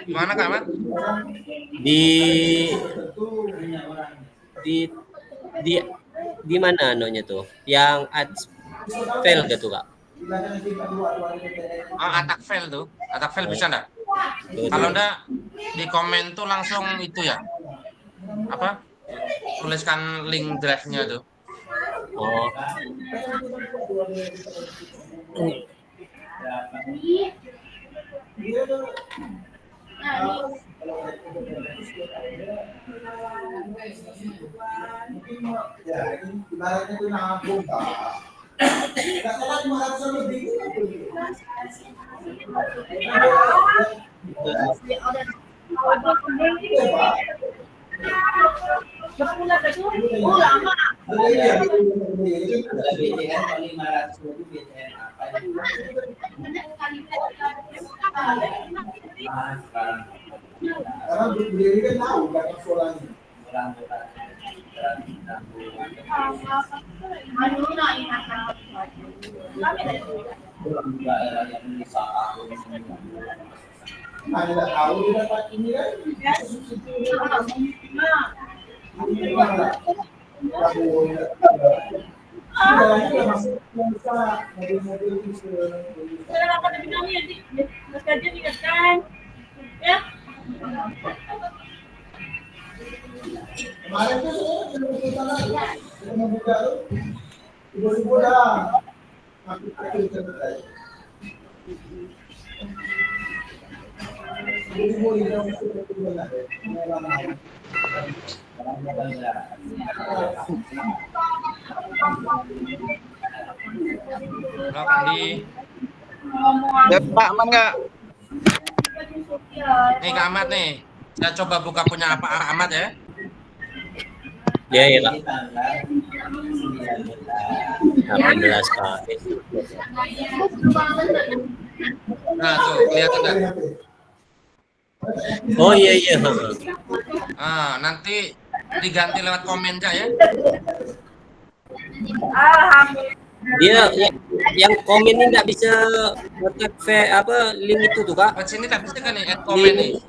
Gimana Kak Mat? Di di di di mana anunya tuh? Yang fail gitu Kak? Attack fail tuh. Attack fail bisa enggak? Tuh, Kalau tuh. enggak di komen tuh langsung itu ya. Apa? Tuliskan link drive-nya tuh. Oh. Kemarin tuh saya membuka ibu-ibu dah aku cerita. Ibu yang Halo Kandi. Ya Pak, aman nggak? Nih Kak Ahmad nih. Saya coba buka punya apa Ahmad ya. Ya ya Kak. 18 Kak. Nah tuh kelihatan enggak? Oh iya iya. Nanti diganti lewat komen aja ya. Dia yang komen ini nggak bisa nge-tag apa link itu tuh Kak? Lewat sini tak bisa kan nih add komen nih.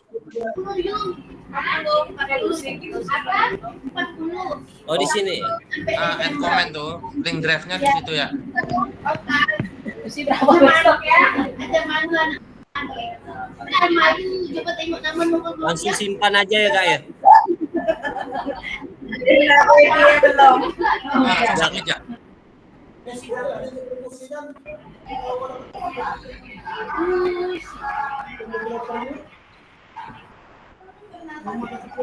Oh di sini. Add comment tuh, link drive-nya di situ ya. Langsung simpan aja ya Kak ya. Submit ya.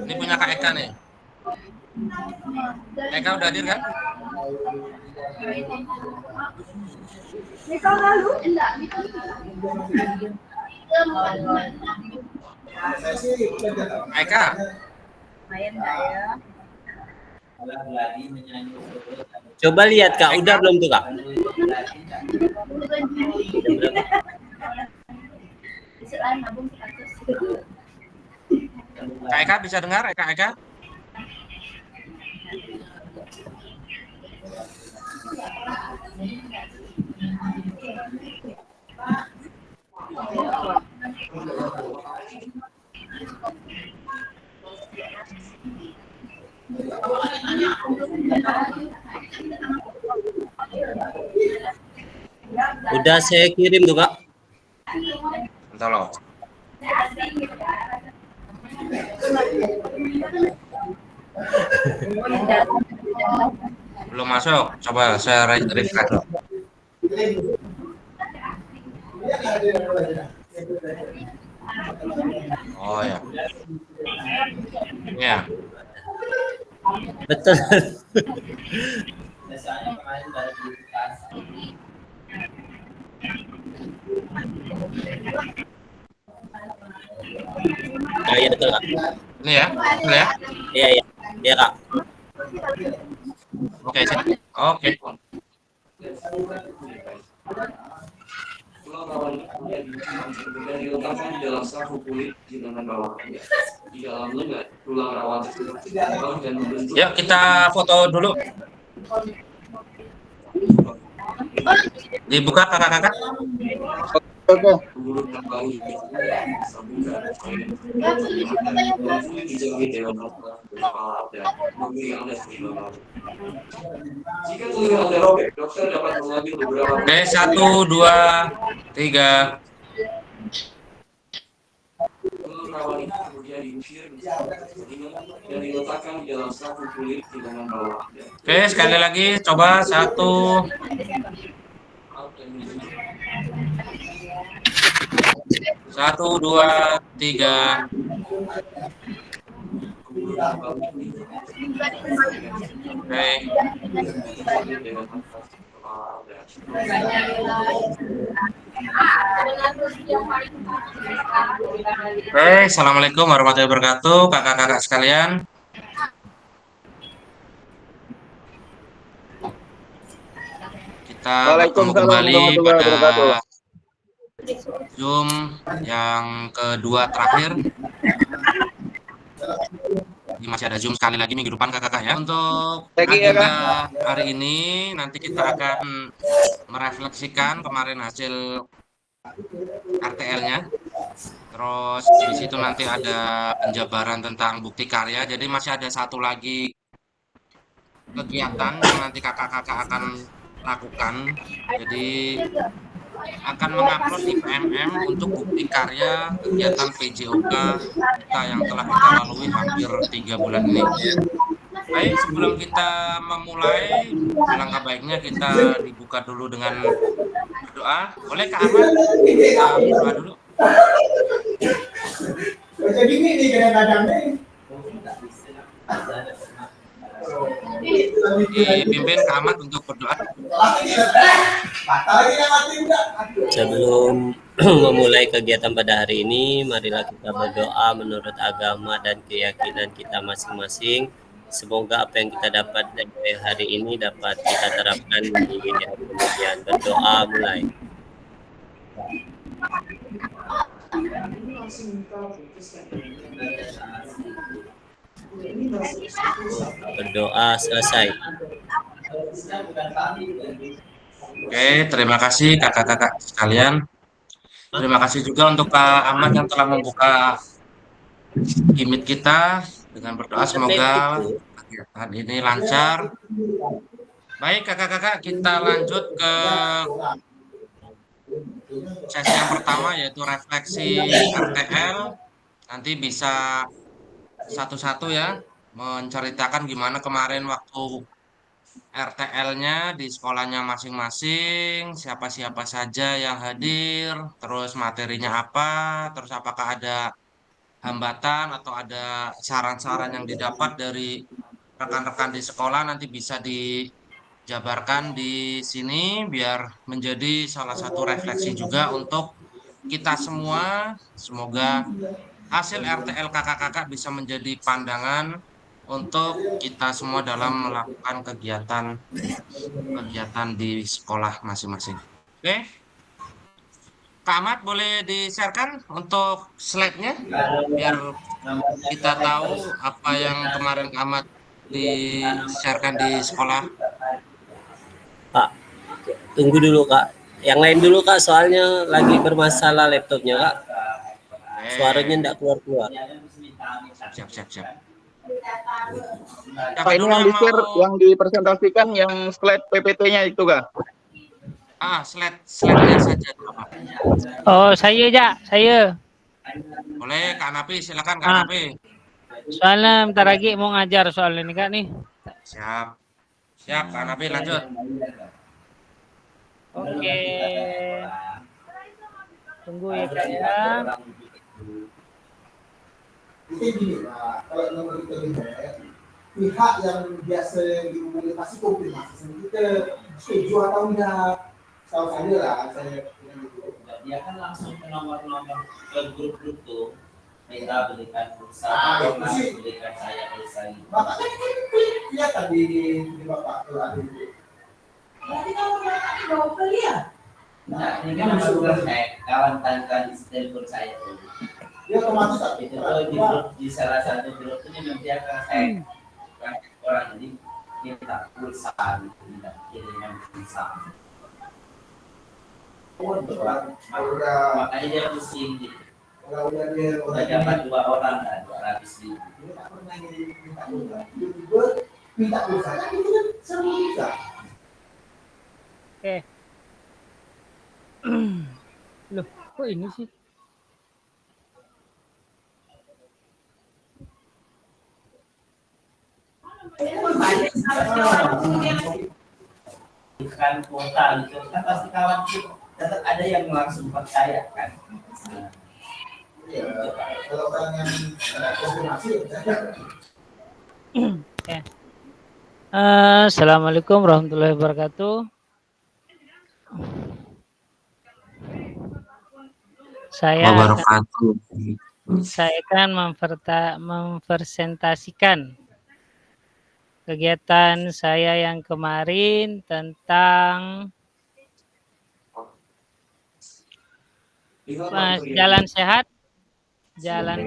Ini punya Kak Eka nih. Eka udah hadir kan? Eka. Coba lihat Kak, udah belum tuh Kak? Kak Eka bisa dengar Eka Eka? Udah saya kirim tuh Kak. Bentar loh. Belum masuk. Coba saya refresh. Oh ya. Ya. Betul. Oh iya betul Kak. Ini ya. Betul ya. Iya iya. Iya Kak. Oke, sip. Oke. Pulau rawan kemudian diletakkan di dalam saku kulit di lengan bawah. Di dalam lengan tulang rawan tersebut dibangun dari Yuk kita foto dulu. Dibuka kakak-kakak. Oke. Oke, 1, 2, 3. Oke, sekali lagi coba 1. 1, 2, 3. Oke. Oke, assalamualaikum warahmatullahi wabarakatuh, kakak-kakak sekalian. Kita bertemu kembali pada Zoom yang kedua terakhir. Ini masih ada Zoom sekali lagi minggu depan kakak-kakak ya. Untuk agenda hari ini nanti kita akan merefleksikan kemarin hasil RTL-nya. Terus di situ nanti ada penjabaran tentang bukti karya. Jadi masih ada satu lagi kegiatan yang nanti kakak-kakak akan lakukan. Jadi akan mengupload di PMM untuk bukti karya kegiatan PJOK kita yang telah kita lalui hampir 3 bulan ini. Baik, sebelum kita memulai, alangkah baiknya kita dibuka dulu dengan berdoa. Boleh Kak Ahmad kita berdoa dulu? Jadi ini kadang-kadang nih. Dipimpin Kak Ahmad untuk berdoa. Sebelum memulai kegiatan pada hari ini, marilah kita berdoa menurut agama dan keyakinan kita masing-masing. Semoga apa yang kita dapat dari hari ini dapat kita terapkan di hari kemudian. Berdoa mulai. Berdoa selesai. Oke, terima kasih kakak-kakak sekalian. Terima kasih juga untuk Kak Ahmad yang telah membuka gimmick kita dengan berdoa semoga kegiatan ini lancar. Baik kakak-kakak, kita lanjut ke sesi yang pertama yaitu refleksi RTL. Nanti bisa satu-satu ya menceritakan gimana kemarin waktu RTL-nya di sekolahnya masing-masing, siapa-siapa saja yang hadir, terus materinya apa, terus apakah ada hambatan atau ada saran-saran yang didapat dari rekan-rekan di sekolah, nanti bisa dijabarkan di sini biar menjadi salah satu refleksi juga untuk kita semua. Semoga hasil RTL kakak-kakak bisa menjadi pandangan untuk kita semua dalam melakukan kegiatan di sekolah masing-masing. Oke, Kak Ahmad boleh di-sharekan untuk slide-nya biar kita tahu apa yang kemarin Kak Ahmad di-sharekan di sekolah. Kak, tunggu dulu Kak. Yang lain dulu Kak, soalnya lagi bermasalah laptopnya Kak. Suaranya enggak keluar-keluar. Siap. Pak, ini yang di-share, yang dipresentasikan yang slide PPT-nya itu Kak? Slide-nya saja. Oh, saya. Boleh Kak Napi, silakan Kak Napi. Soalnya bentar lagi mau ngajar soal ini Kak nih. Siap Kak Napi, lanjut. Oke. Tunggu ya Kak ya. Itu gini, nah, kalau nomor kita lihat, pihak yang biasa dihubungi pasti konfirmasi sama kita setuju atau enggak. Tahu saya lah, saya dia kan langsung ke nomor-nomor ke grup-grup tuh, minta belikan pulsa, belikan saya pulsa gitu. makanya kan kelihatan di bapak tuh ada itu. Berarti kamu berangkat bawa beli ya? Nah, ini kan nomor hack, kawan tantan telepon saya tuh. Dia otomatis Itu tuh di grup, di salah satu grup ini nanti akan hack. jadi minta pulsa gitu, minta kiriman pulsa. Makanya dia pusing gitu. Kalau udah dia Udah dapat 2 orang kan, 200.000. dia tak pernah minta pulsa. Tiba-tiba minta pulsa kan itu kan semua bisa. Oke. Loh, kok ini sih? Bukan kuota gitu, kan pasti kawan itu tetap ada yang langsung percaya kan. Iya, kalau orang yang konfirmasi ya. Assalamualaikum warahmatullahi wabarakatuh. Saya akan mempresentasikan kegiatan saya yang kemarin tentang jalan sehat dan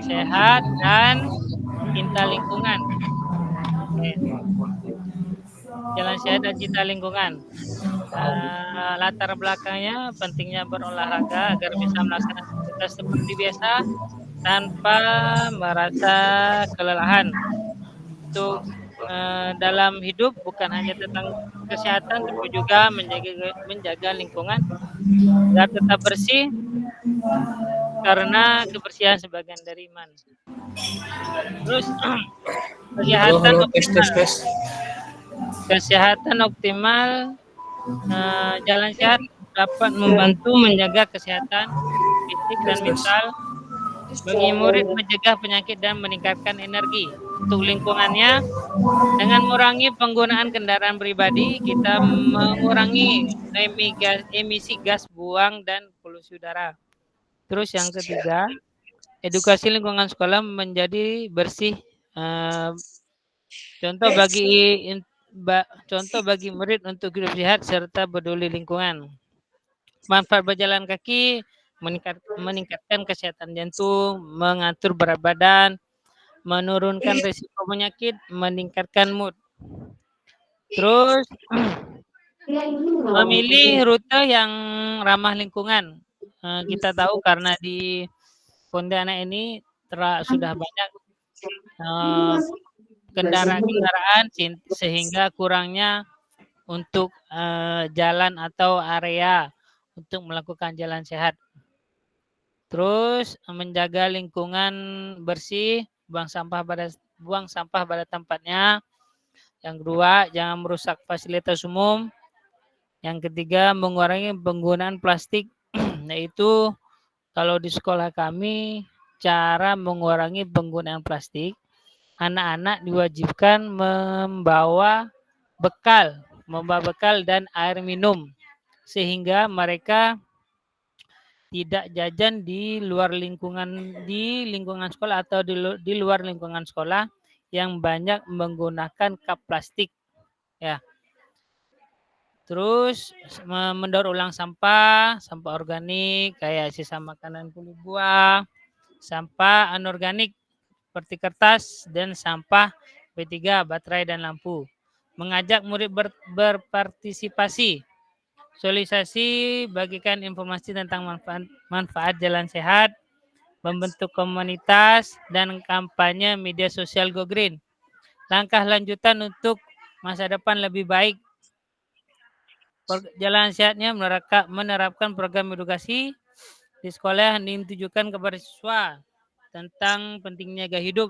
cinta lingkungan. Jalan sehat dan cinta lingkungan. Latar belakangnya pentingnya berolahraga agar bisa melaksanakan aktivitas seperti biasa tanpa merasa kelelahan. Untuk dalam hidup bukan hanya tentang kesehatan, tapi juga menjaga lingkungan agar tetap bersih, karena kebersihan sebagian dari iman. Terus kesehatan optimal, jalan sehat dapat membantu menjaga kesehatan fisik dan mental. Bagi murid, mencegah penyakit dan meningkatkan energi. Untuk lingkungannya, dengan mengurangi penggunaan kendaraan pribadi, kita mengurangi emisi gas buang dan polusi udara. Terus yang ketiga, edukasi lingkungan sekolah menjadi bersih. Contoh bagi murid untuk hidup sehat serta peduli lingkungan. Manfaat berjalan kaki meningkatkan kesehatan jantung, mengatur berat badan, menurunkan risiko penyakit, meningkatkan mood. Terus memilih rute yang ramah lingkungan. Kita tahu karena di Pontianak ini sudah banyak kendaraan sehingga kurangnya untuk jalan atau area untuk melakukan jalan sehat. Terus menjaga lingkungan bersih, buang sampah pada tempatnya. Yang kedua, jangan merusak fasilitas umum. Yang ketiga, mengurangi penggunaan plastik. Yaitu kalau di sekolah kami, cara mengurangi penggunaan plastik, anak-anak diwajibkan membawa bekal dan air minum, sehingga mereka tidak jajan di luar lingkungan sekolah atau di luar lingkungan sekolah yang banyak menggunakan cup plastik, ya. Terus mendaur ulang sampah organik kayak sisa makanan kulit buah, sampah anorganik seperti kertas, dan sampah B3, baterai dan lampu. Mengajak murid berpartisipasi. Sosialisasi, bagikan informasi tentang manfaat jalan sehat, membentuk komunitas, dan kampanye media sosial Go Green. Langkah lanjutan untuk masa depan lebih baik. Jalan sehatnya menerapkan program edukasi di sekolah yang ditujukan kepada siswa tentang pentingnya gaya hidup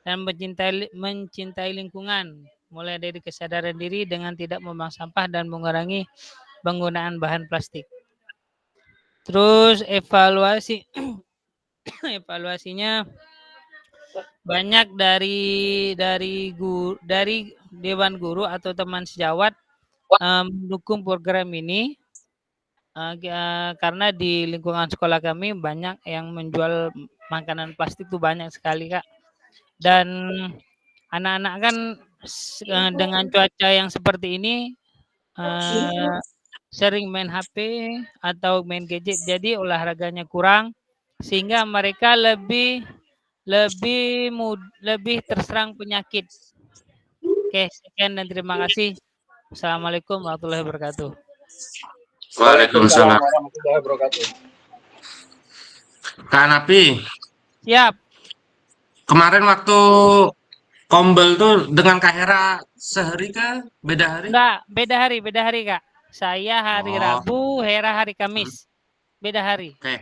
dan mencintai lingkungan, mulai dari kesadaran diri dengan tidak membuang sampah dan mengurangi penggunaan bahan plastik. Terus evaluasinya banyak dari Dewan Guru atau teman sejawat mendukung program ini karena di lingkungan sekolah kami banyak yang menjual makanan plastik itu banyak sekali, Kak. Dan anak-anak kan dengan cuaca yang seperti ini sering main HP atau main gadget, jadi olahraganya kurang sehingga mereka lebih terserang penyakit. Oke, sekian dan terima kasih. Assalamualaikum warahmatullahi wabarakatuh. Waalaikumsalam. warahmatullahi wabarakatuh. Kak Napi, Siap. kemarin waktu Kombel tuh dengan Kak Hera sehari kah? Beda hari? Enggak, beda hari, Kak. Saya hari Oh, Rabu, Hera hari Kamis. Beda hari. oke.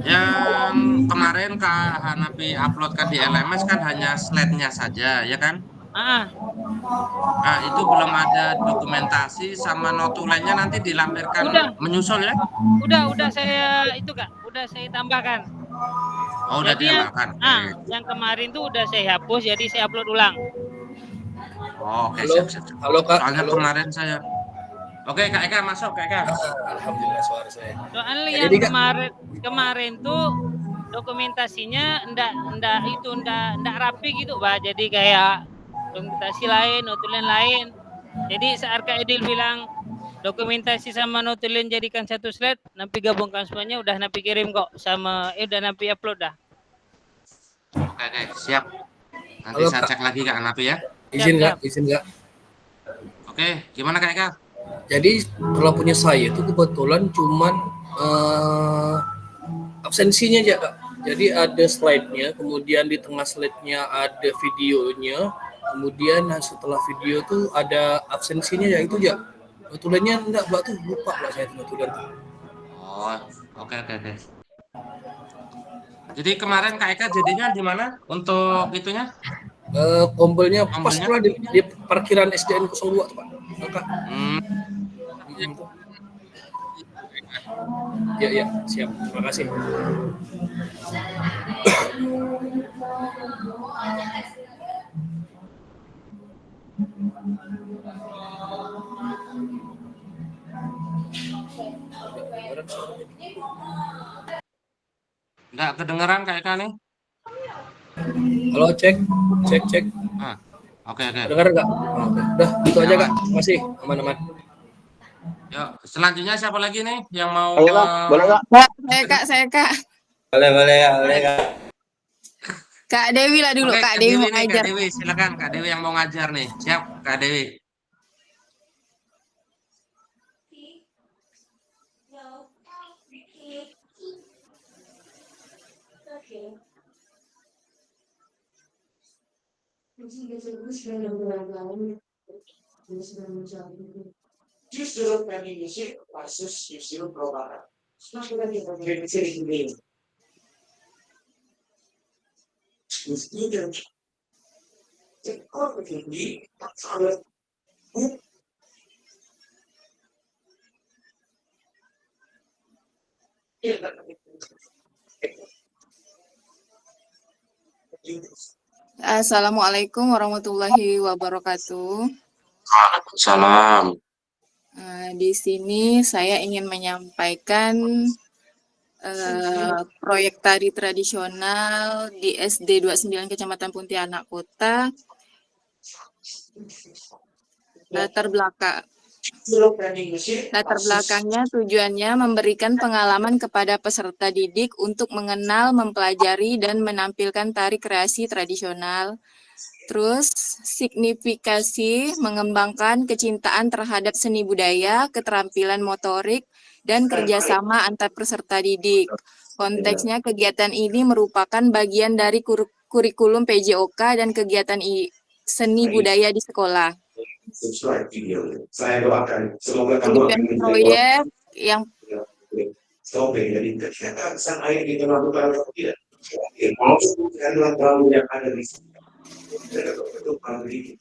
Yang kemarin Kak Hanapi uploadkan di LMS kan hanya slide-nya saja, ya kan? Ah, Nah, itu belum ada dokumentasi sama notulennya nanti dilampirkan udah, menyusul ya? udah saya itu, Kak. Udah saya tambahkan. Oh, udah Jadi yang ditambahkan. Oke. yang kemarin tuh udah saya hapus, jadi saya upload ulang. Oh, oke, Halo, siap. halo Kak. Soalnya Halo. kemarin saya. Oke, Kak Eka masuk, Kak Eka. Alhamdulillah suara saya. Soalnya Ya, yang jadi, Kak. kemarin tuh dokumentasinya enggak rapi gitu, Pak. Jadi kayak dokumentasi lain, notulen lain. Jadi saat Kak Edil bilang dokumentasi sama notulen jadikan satu slide, nanti gabungkan semuanya, udah nanti kirim kok sama udah nanti upload dah. Oke, siap. Nanti Halo, saya Kak. cek lagi Kak Hanapi ya. Izin Siap, nggak? Oke, gimana Kak Eka? Jadi kalau punya saya itu kebetulan cuman absensinya aja Kak. Jadi ada slide-nya, kemudian di tengah slide-nya ada videonya, kemudian setelah video tuh ada absensinya ya itu aja. Notulennya enggak, Mbak, tuh lupa Mbak saya tuh notulen. Oh, oke. Jadi kemarin Kak Eka jadinya di mana untuk itunya? Kombelnya pas Kombelnya? pula di parkiran SDN 02 tuh Pak. Kak. Hmm, Ya, siap. Terima kasih. nggak kedengeran Kak Eka nih? Halo, cek. Ah, oke. Dengar nggak? Oke. Udah, itu aja Kak. Masih aman-aman. Yuk, selanjutnya siapa lagi nih yang mau Boleh Kak? Boleh Kak? Saya Kak. Boleh Kak. Kak Dewi lah dulu, Oke, Kak Kak Dewi Dewi mau nih, Kak ngajar. Dewi, silakan Kak Dewi yang mau ngajar nih. Siap, Kak Dewi. Justru kami musik versus justru perubahan. Semakin lagi kontribusi ini. Mestinya cekor begini tak sangat Assalamualaikum warahmatullahi wabarakatuh. Waalaikumsalam. Di sini saya ingin menyampaikan proyek tari tradisional di SD 29 Kecamatan Pontianak Kota. Latar belakangnya tujuannya memberikan pengalaman kepada peserta didik untuk mengenal, mempelajari, dan menampilkan tari kreasi tradisional. Terus signifikasi mengembangkan kecintaan terhadap seni budaya, keterampilan motorik, dan kerjasama antar peserta didik. Konteksnya kegiatan ini merupakan bagian dari kurikulum PJOK dan kegiatan seni budaya di sekolah. subscribe video. Saya doakan semoga kamu akan Tujuan proyek yang Stopeng dari kegiatan sang air di tengah utara tidak. Maksud adalah perahu yang ada di sini.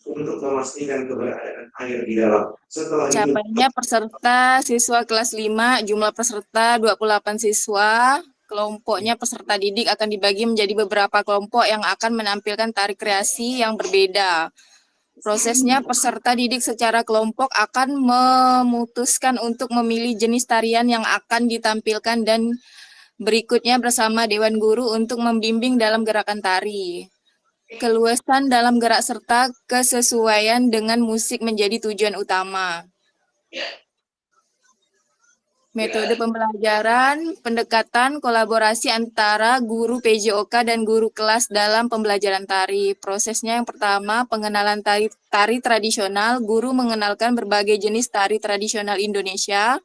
Untuk memastikan keberadaan air di dalam. Setelah itu, capainya peserta siswa kelas 5, jumlah peserta 28 siswa. Kelompoknya peserta didik akan dibagi menjadi beberapa kelompok yang akan menampilkan tari kreasi yang berbeda. Prosesnya peserta didik secara kelompok akan memutuskan untuk memilih jenis tarian yang akan ditampilkan dan berikutnya bersama Dewan Guru untuk membimbing dalam gerakan tari. Keluasan dalam gerak serta kesesuaian dengan musik menjadi tujuan utama. Metode pembelajaran, pendekatan, kolaborasi antara guru PJOK dan guru kelas dalam pembelajaran tari. Prosesnya yang pertama, pengenalan tari tradisional. Guru mengenalkan berbagai jenis tari tradisional Indonesia.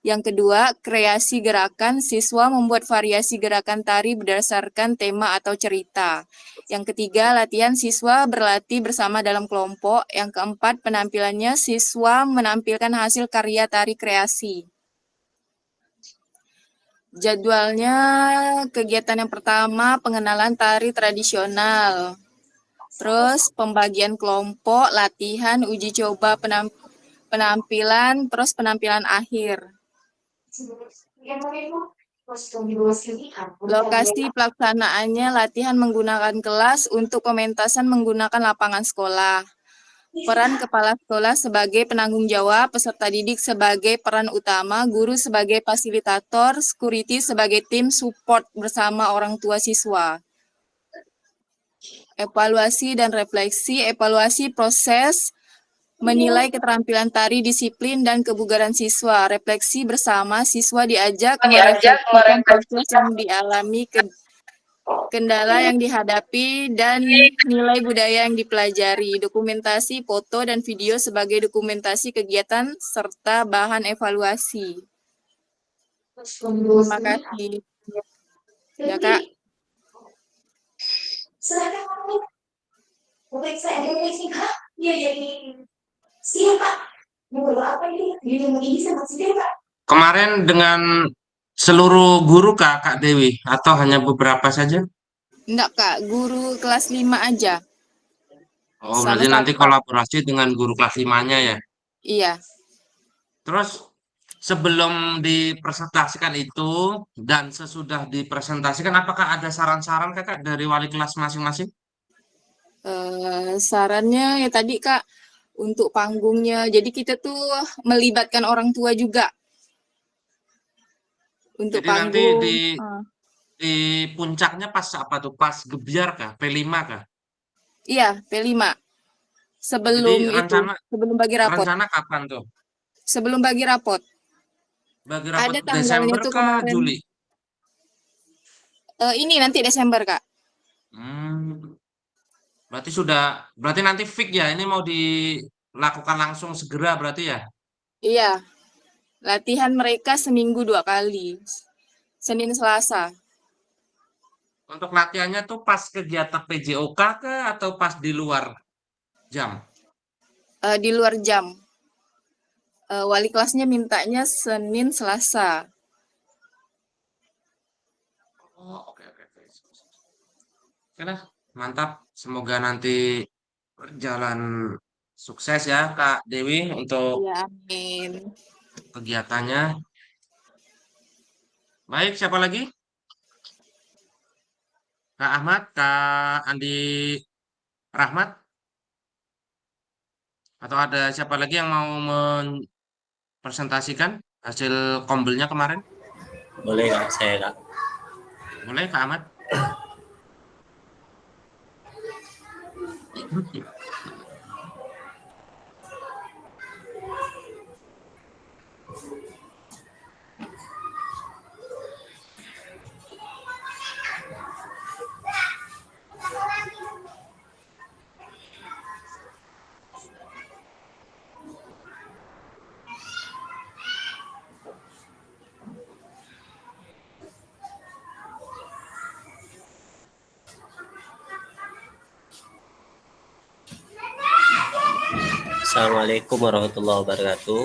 Yang kedua, kreasi gerakan. Siswa membuat variasi gerakan tari berdasarkan tema atau cerita. Yang ketiga, latihan siswa berlatih bersama dalam kelompok. Yang keempat, penampilannya siswa menampilkan hasil karya tari kreasi. Jadwalnya, kegiatan yang pertama pengenalan tari tradisional. Terus pembagian kelompok, latihan, uji coba penampilan, terus penampilan akhir. Lokasi pelaksanaannya latihan menggunakan kelas, untuk pementasan menggunakan lapangan sekolah. Peran kepala sekolah sebagai penanggung jawab, peserta didik sebagai peran utama, guru sebagai fasilitator, security sebagai tim support bersama orang tua siswa. Evaluasi dan refleksi, evaluasi proses, menilai keterampilan tari, disiplin, dan kebugaran siswa. Refleksi bersama, siswa diajak merefleksikan proses yang dialami, kendala yang dihadapi, dan nilai budaya yang dipelajari. Dokumentasi, foto, dan video sebagai dokumentasi kegiatan serta bahan evaluasi. Terima kasih. Ya, Kak. Kemarin dengan seluruh guru Kak Dewi atau hanya beberapa saja? Enggak, Kak. Guru kelas 5 aja. Oh, Sama berarti nanti satu. kolaborasi dengan guru kelas 5-nya ya. Iya. Terus sebelum dipresentasikan itu dan sesudah dipresentasikan, apakah ada saran-saran Kakak dari wali kelas masing-masing? Sarannya ya tadi, Kak, untuk panggungnya. Jadi kita tuh melibatkan orang tua juga. Untuk Jadi nanti panggung. di puncaknya pas apa tuh? Pas gebiar kah? P5 kah? Iya, P5. Jadi sebelum bagi rapot. rencana kapan tuh? Sebelum bagi rapot. Bagi rapot Ada tanggalnya Desember tuh kah kemarin. Juli? Ini nanti Desember, Kak. Berarti nanti fix ya, ini mau dilakukan langsung segera berarti ya? Iya. Latihan mereka seminggu 2 kali. Senin, Selasa. Untuk latihannya tuh pas kegiatan PJOK kah atau pas di luar jam? Di luar jam. Wali kelasnya mintanya Senin, Selasa. Oh, oke. Oke lah, mantap. Semoga nanti berjalan sukses ya Kak Dewi untuk Iya, amin. kegiatannya. Baik, siapa lagi? Kak Ahmad, Kak Andi Rahmat? Atau ada siapa lagi yang mau mempresentasikan hasil kombelnya kemarin? Boleh Kak, saya Kak. Boleh Kak Ahmad? Assalamualaikum warahmatullahi wabarakatuh.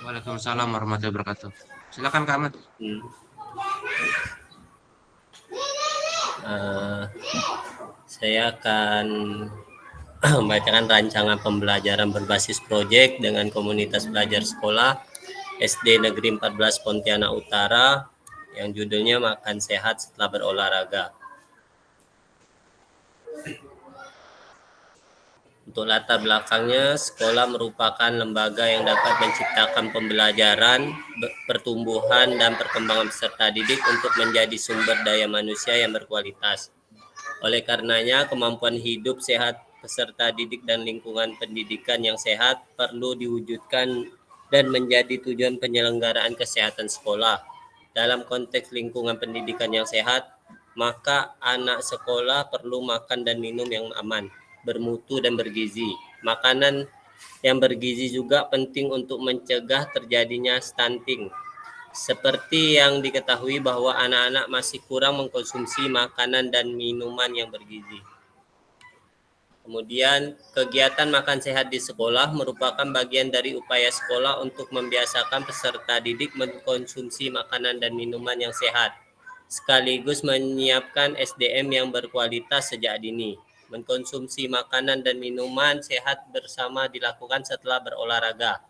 Waalaikumsalam warahmatullahi wabarakatuh. Silakan Kak Ahmad. Saya akan membacakan rancangan pembelajaran berbasis proyek dengan komunitas belajar sekolah SD Negeri 14 Pontianak Utara yang judulnya Makan Sehat Setelah Berolahraga. Untuk latar belakangnya, sekolah merupakan lembaga yang dapat menciptakan pembelajaran, pertumbuhan, dan perkembangan peserta didik untuk menjadi sumber daya manusia yang berkualitas. Oleh karenanya, kemampuan hidup sehat peserta didik dan lingkungan pendidikan yang sehat perlu diwujudkan dan menjadi tujuan penyelenggaraan kesehatan sekolah. Dalam konteks lingkungan pendidikan yang sehat, maka anak sekolah perlu makan dan minum yang aman, bermutu dan bergizi. Makanan yang bergizi juga penting untuk mencegah terjadinya stunting. Seperti yang diketahui bahwa anak-anak masih kurang mengkonsumsi makanan dan minuman yang bergizi. Kemudian, kegiatan makan sehat di sekolah merupakan bagian dari upaya sekolah untuk membiasakan peserta didik mengkonsumsi makanan dan minuman yang sehat, sekaligus menyiapkan SDM yang berkualitas sejak dini. Mengkonsumsi makanan dan minuman sehat bersama dilakukan setelah berolahraga.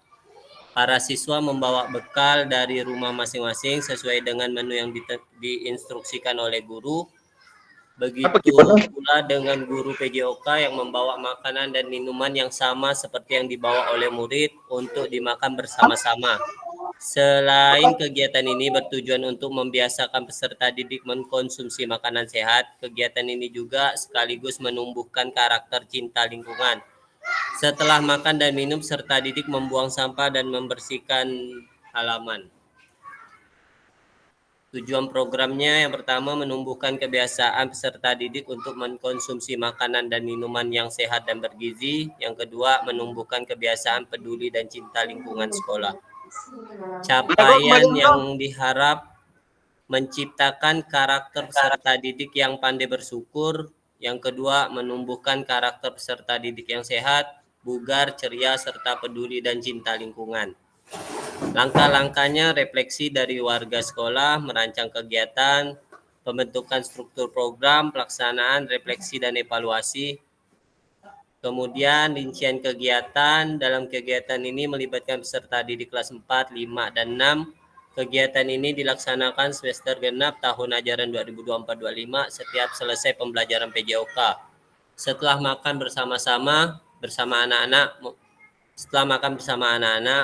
Para siswa membawa bekal dari rumah masing-masing sesuai dengan menu yang diinstruksikan oleh guru. Begitu pula dengan guru PJOK yang membawa makanan dan minuman yang sama seperti yang dibawa oleh murid untuk dimakan bersama-sama. Selain kegiatan ini bertujuan untuk membiasakan peserta didik mengkonsumsi makanan sehat, kegiatan ini juga sekaligus menumbuhkan karakter cinta lingkungan. Setelah makan dan minum, peserta didik membuang sampah dan membersihkan halaman. Tujuan programnya yang pertama menumbuhkan kebiasaan peserta didik untuk mengkonsumsi makanan dan minuman yang sehat dan bergizi. Yang kedua, menumbuhkan kebiasaan peduli dan cinta lingkungan sekolah. Capaian yang diharap menciptakan karakter peserta didik yang pandai bersyukur. Yang kedua, menumbuhkan karakter peserta didik yang sehat, bugar, ceria, serta peduli dan cinta lingkungan. Langkah-langkahnya refleksi dari warga sekolah, merancang kegiatan, pembentukan struktur program, pelaksanaan, refleksi dan evaluasi. Kemudian rincian kegiatan, dalam kegiatan ini melibatkan peserta didik kelas 4, 5, dan 6. Kegiatan ini dilaksanakan semester genap tahun ajaran 2024-25 setiap selesai pembelajaran PJOK. Setelah makan bersama-sama bersama anak-anak,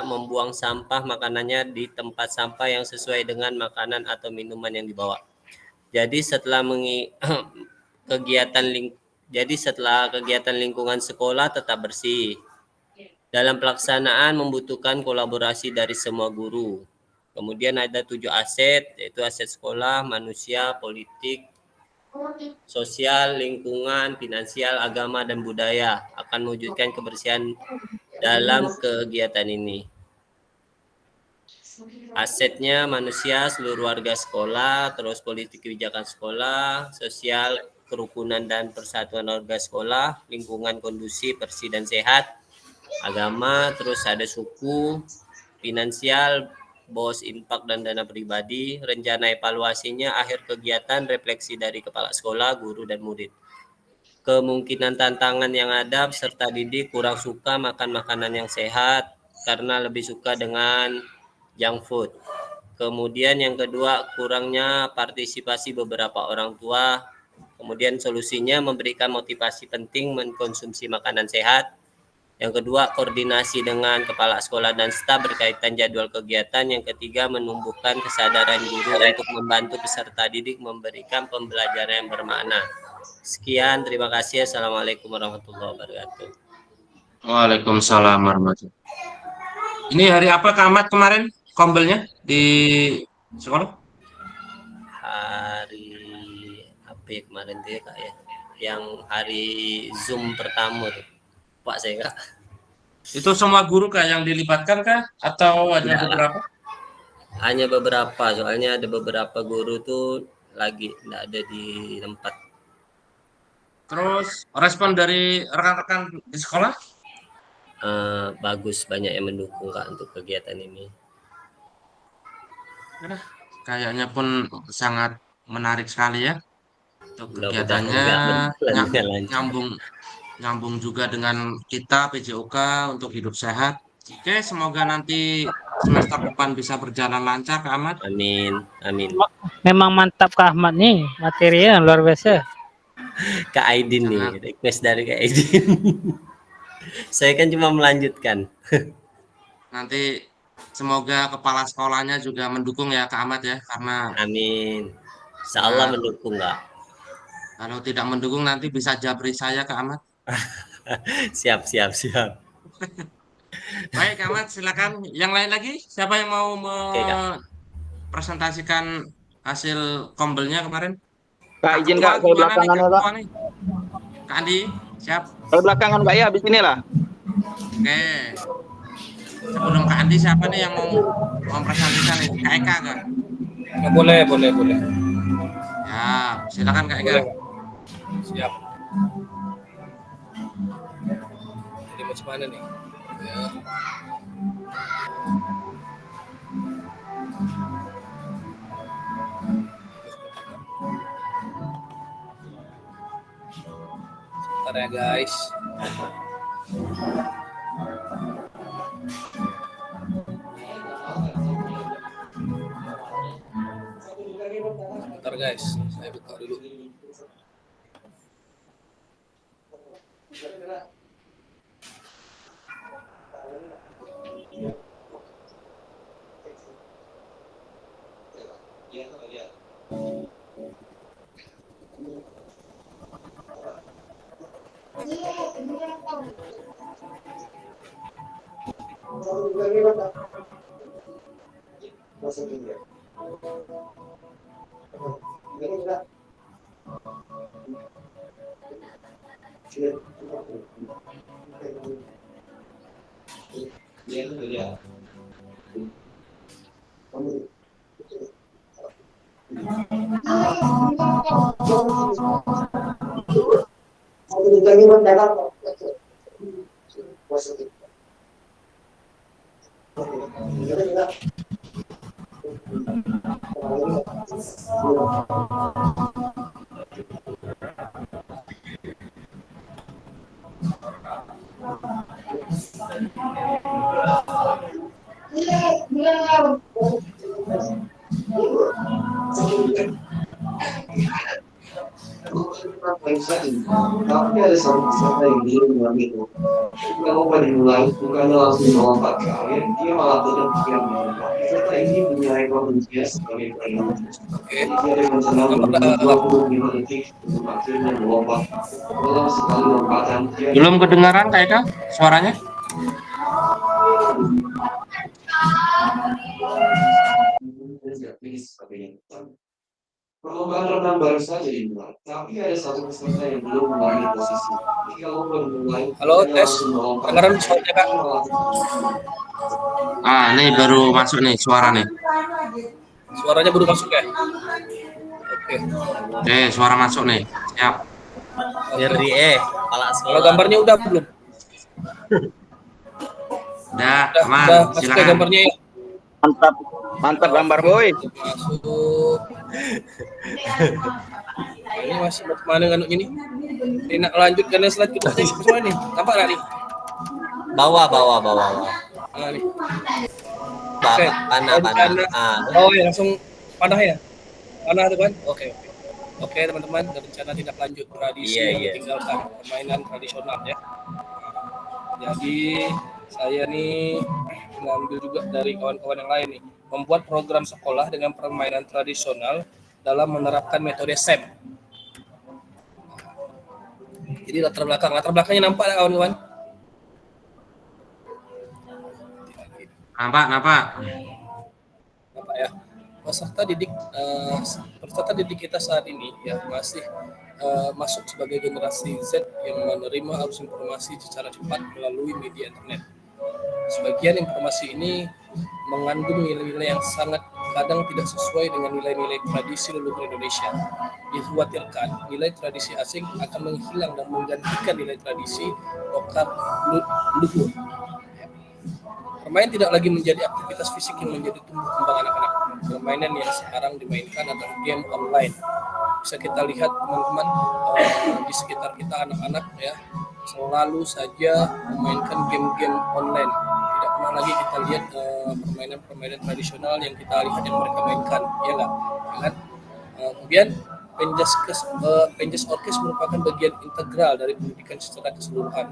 membuang sampah makanannya di tempat sampah yang sesuai dengan makanan atau minuman yang dibawa. Jadi setelah kegiatan lingkungan sekolah tetap bersih. Dalam pelaksanaan membutuhkan kolaborasi dari semua guru. Kemudian ada 7 aset, yaitu aset sekolah, manusia, politik, sosial, lingkungan, finansial, agama, dan budaya akan mewujudkan kebersihan dalam kegiatan ini. Asetnya manusia, seluruh warga sekolah, terus politik kebijakan sekolah, sosial, kerukunan dan persatuan warga sekolah, lingkungan kondusif, bersih dan sehat, agama, terus ada suku, finansial, bos, impak dan dana pribadi. Rencana evaluasinya akhir kegiatan refleksi dari kepala sekolah, guru dan murid. Kemungkinan tantangan yang ada peserta didik kurang suka makan makanan yang sehat karena lebih suka dengan junk food. Kemudian yang kedua, kurangnya partisipasi beberapa orang tua. Kemudian solusinya memberikan motivasi penting mengkonsumsi makanan sehat. Yang kedua, koordinasi dengan kepala sekolah dan staf berkaitan jadwal kegiatan. Yang ketiga, menumbuhkan kesadaran guru untuk membantu peserta didik memberikan pembelajaran yang bermakna. Sekian, terima kasih. Assalamualaikum warahmatullahi wabarakatuh. Waalaikumsalam warahmatullahi wabarakatuh. Ini hari apa Kak Ahmad kemarin kombelnya di sekolah? Hari apa ya kemarin tuh ya Kak ya? Yang hari Zoom pertama tuh. Pak saya Kak. Itu semua guru Kak yang dilibatkan Kak? Atau ada beberapa? Hanya beberapa, soalnya ada beberapa guru tuh lagi tidak ada di tempat. Terus respon dari rekan-rekan di sekolah? Bagus, banyak yang mendukung Kak untuk kegiatan ini. Kayaknya pun sangat menarik sekali ya. Untuk kegiatannya nyambung juga dengan kita PJOK untuk hidup sehat. Oke, semoga nanti semester depan bisa berjalan lancar Kak Ahmad. Amin, amin. Memang mantap Kak Ahmad nih, materinya luar biasa. Kak Aidin nih, request dari Kak Aidin. Saya kan cuma melanjutkan. Nanti semoga kepala sekolahnya juga mendukung ya Kak Ahmad ya, karena amin. Insyaallah mendukung Kak. Kalau tidak mendukung nanti bisa jabri saya Kak Ahmad. Siap, siap, siap. Baik, Ahmad, silakan. Yang lain lagi, siapa yang mau Oke, Kak. mempresentasikan hasil kombelnya kemarin? Kak Kak izin Ketua, Kak, saya gimana nih belakangan Kak ya Kak. Ketua nih? Kak Andi, siap? Saya belakangan Kak ya, habis ini lah. Oke. Sebelum Kak Andi, siapa nih yang mau mempresentasikan nih? Kak Eka, Kak? Ya, boleh, boleh, boleh. Ya, silakan Kak Eka. Boleh, Kak. Siap. Jadi macam mana nih? Ya. Sebentar ya guys. Sebentar guys, saya buka dulu. Tapi ada satu peserta yang dia bilang itu, ketika lomba dimulai, bukannya langsung melompat ke air, dia malah tetap diam di tempat. Peserta ini punya ekor dia sebagai perenang. Oke. Dia ada rencana menunggu 25 detik untuk akhirnya melompat. Dalam sekali lompatan, dia Belum kedengaran Kak Eka suaranya? Perlombaan renang baru saja dimulai, tapi ada satu peserta yang belum mengambil posisi. Ketika lomba dimulai, Halo, dia tes. langsung melompat. Dengaran suaranya Kak? Ah, nih baru masuk nih suara nih. Suaranya baru masuk ya? Oke. Oke, suara masuk nih. Siap. Ngeri kepala Kalau sekolah. gambarnya udah belum? Udah, aman. Udah masuk ya Silakan. gambarnya ya? Mantap, mantap gambar boy. Masuk. Ini masih mana nganuknya nih? Ini nak lanjutkan yang slide kita nih. Macam mana nih? Nampak nggak nih? Bawah, bawah, bawah, bawah. Nah, nih. Bawah, Oke. panah, panah. Ah, Oh ya, langsung panah ya? Panah tuh kan? Oke, oke. Oke teman-teman, rencana tindak lanjut tradisi Iya, yang iya. ditinggalkan, permainan tradisional ya. Jadi saya nih mengambil juga dari kawan-kawan yang lain nih, membuat program sekolah dengan permainan tradisional dalam menerapkan metode SEM. Jadi latar belakangnya nampak ya kawan-kawan? Nampak, nampak. Apa ya, peserta didik kita saat ini ya masih masuk sebagai generasi Z yang menerima arus informasi secara cepat melalui media internet. Sebagian informasi ini mengandung nilai-nilai yang sangat kadang tidak sesuai dengan nilai-nilai tradisi leluhur Indonesia. Dikhawatirkan nilai tradisi asing akan menghilang dan menggantikan nilai tradisi lokal leluhur. Permainan tidak lagi menjadi aktivitas fisik yang menjadi tumbuh kembang anak-anak. Permainan yang sekarang dimainkan adalah game online. Bisa kita lihat teman-teman di sekitar kita anak-anak ya selalu saja memainkan game-game online. Tidak pernah lagi kita lihat permainan-permainan tradisional yang kita lihat yang mereka mainkan, ya nggak? Ya kan? Kemudian Penjas Orkes merupakan bagian integral dari pendidikan secara keseluruhan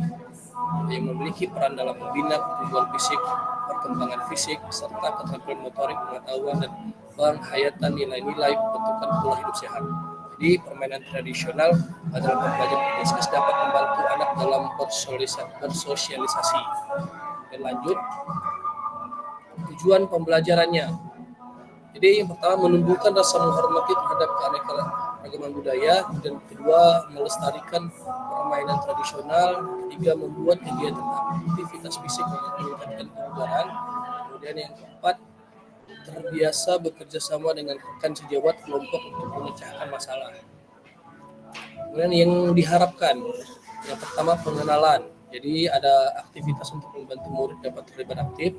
yang memiliki peran dalam membina pertumbuhan fisik, perkembangan fisik, serta keterampilan motorik, pengetahuan, dan penghayatan nilai-nilai pembentukan pola hidup sehat. Jadi permainan tradisional adalah pembelajaran Diskus dapat membantu anak dalam bersosialisasi. Dan lanjut, tujuan pembelajarannya. Jadi yang pertama menumbuhkan rasa menghormati terhadap keanekaragaman budaya, dan kedua melestarikan permainan tradisional, ketiga membuat kegiatan aktivitas fisik untuk meningkatkan kebugaran, kemudian yang keempat terbiasa bekerja sama dengan rekan sejawat kelompok untuk memecahkan masalah. Kemudian yang diharapkan, yang pertama pengenalan. Jadi ada aktivitas untuk membantu murid dapat terlibat aktif,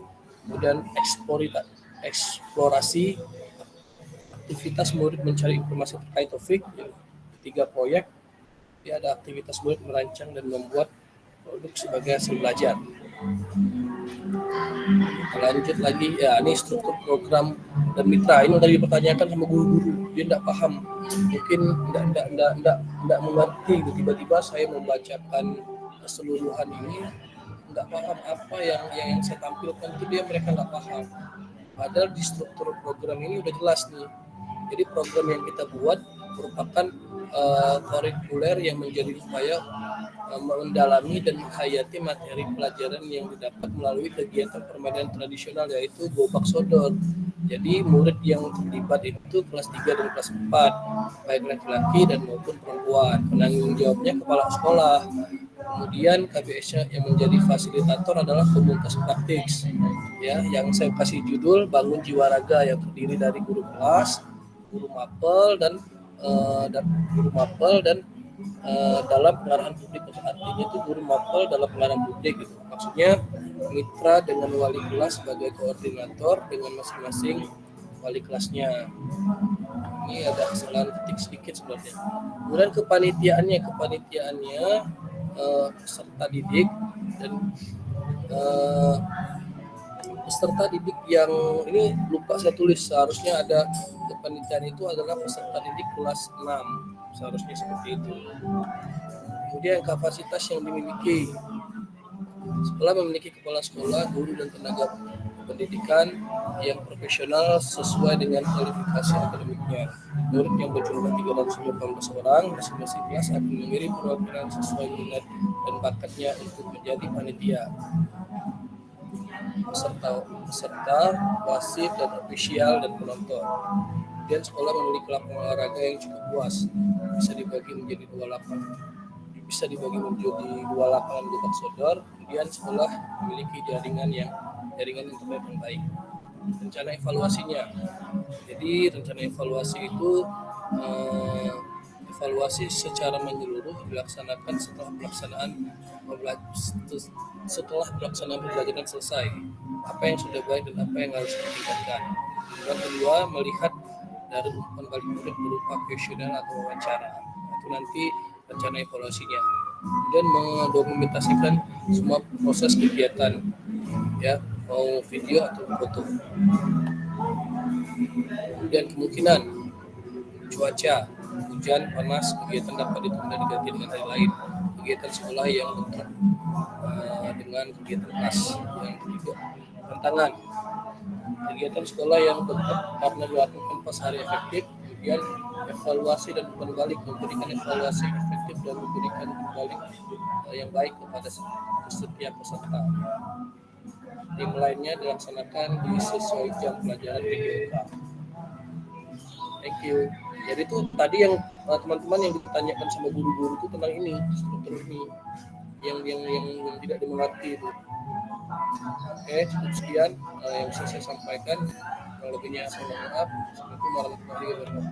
kemudian eksplorasi, aktivitas murid mencari informasi terkait topik, ketiga proyek, jadi ada aktivitas murid merancang dan membuat produk sebagai hasil belajar. Lanjut lagi, ya ini struktur program dan mitra. Ini tadi dipertanyakan sama guru-guru, dia tidak paham, mungkin tidak mengerti. Tiba-tiba saya membacakan keseluruhan ini, tidak paham apa yang saya tampilkan itu, mereka tidak paham. Padahal di struktur program ini udah jelas nih. Jadi program yang kita buat merupakan kurikuler yang menjadi upaya mendalami dan menghayati materi pelajaran yang didapat melalui kegiatan permainan tradisional, yaitu gobak sodor. Jadi murid yang terlibat itu kelas 3 dan kelas 4, baik laki-laki dan maupun perempuan. Penanggung jawabnya kepala sekolah. Kemudian KBS-nya yang menjadi fasilitator adalah komunitas praktis, ya, yang saya kasih judul Bangun Jiwa Raga, yang terdiri dari guru kelas, guru mapel dan dalam pengarahan publik. Artinya itu guru mapel dalam pengarahan publik gitu. Maksudnya mitra dengan wali kelas sebagai koordinator dengan masing-masing wali kelasnya. Ini ada kesalahan ketik sedikit sebenarnya. Kemudian kepanitiaannya peserta didik dan peserta didik yang ini lupa saya tulis, seharusnya ada kepanitiaan itu adalah peserta didik kelas 6, seharusnya seperti itu. Kemudian kapasitas yang dimiliki, sekolah memiliki kepala sekolah, guru dan tenaga pendidikan yang profesional sesuai dengan kualifikasi akademiknya. Murid yang berjumlah 318 orang, masing-masing kelas akan mengirim perwakilan sesuai minat dan bakatnya untuk menjadi panitia. Peserta, wasit dan ofisial dan penonton. Kemudian sekolah memiliki lapangan olahraga yang cukup luas, bisa dibagi menjadi 2 lapangan gobak sodor. Kemudian sekolah memiliki jaringan internet yang baik. Rencana evaluasinya, jadi rencana evaluasi itu evaluasi secara menyeluruh dilaksanakan setelah pelaksanaan pembelajaran selesai, apa yang sudah baik dan apa yang harus ditingkatkan. Yang kedua, melihat dari umpan balik murid berupa kuesioner atau wawancara, itu nanti rencana evaluasinya. Kemudian mendokumentasikan semua proses kegiatan, ya, mau video atau foto. Kemudian kemungkinan cuaca, hujan, panas, kegiatan dapat ditunda diganti dengan hari lain. Kegiatan sekolah yang bentrok dengan kegiatan kelas. Yang ketiga, tantangan. Kegiatan sekolah yang bentrok karena dilakukan pas hari efektif. Kemudian evaluasi dan umpan balik, memberikan evaluasi efektif dan memberikan umpan balik yang baik kepada setiap peserta. Tim lainnya dilaksanakan di sesuai jam pelajaran PDOK. Thank you. Jadi itu tadi yang teman-teman yang ditanyakan sama guru-guru itu tentang ini, struktur ini yang tidak dimengerti itu. Oke, cukup sekian yang bisa saya sampaikan. Kalau lebihnya saya mohon maaf. Assalamualaikum warahmatullahi wabarakatuh.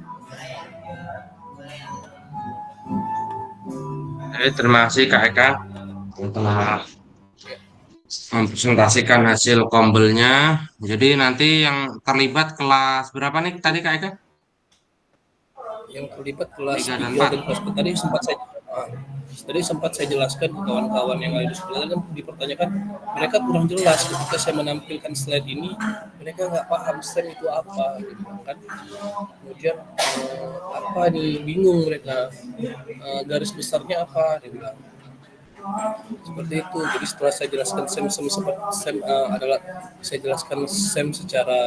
Terima kasih Kak Eka yang telah mempresentasikan hasil kombelnya. Jadi nanti yang terlibat kelas berapa nih tadi Kak Eka? Yang terlibat kelas 3 dan 4 dan kelas 4 tadi sempat saya jelaskan ke kawan-kawan yang ada di sekolah, kan dipertanyakan, mereka kurang jelas ketika saya menampilkan slide ini, mereka nggak paham STEM itu apa gitu kan. Kemudian apa nih, bingung mereka, garis besarnya apa dia bilang. Seperti itu. Jadi setelah saya jelaskan STEM adalah saya jelaskan STEM secara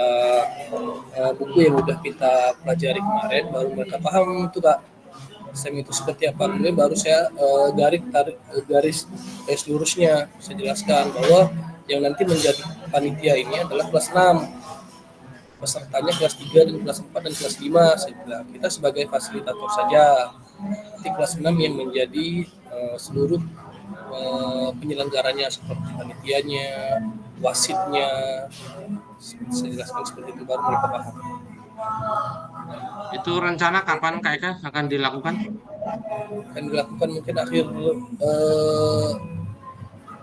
buku yang udah kita pelajari kemarin, baru mereka paham itu Kak. STEM itu seperti apa, kemudian baru saya garis lurusnya saya jelaskan bahwa yang nanti menjadi panitia ini adalah kelas 6, pesertanya kelas 3 dan kelas 4 dan kelas 5. Saya bilang kita sebagai fasilitator saja, nanti kelas 6 yang menjadi seluruh penyelenggaranya seperti panitianya, wasitnya. Saya jelaskan seperti itu baru mereka paham. Itu rencana kapan Kak Eka akan dilakukan? Akan dilakukan mungkin akhir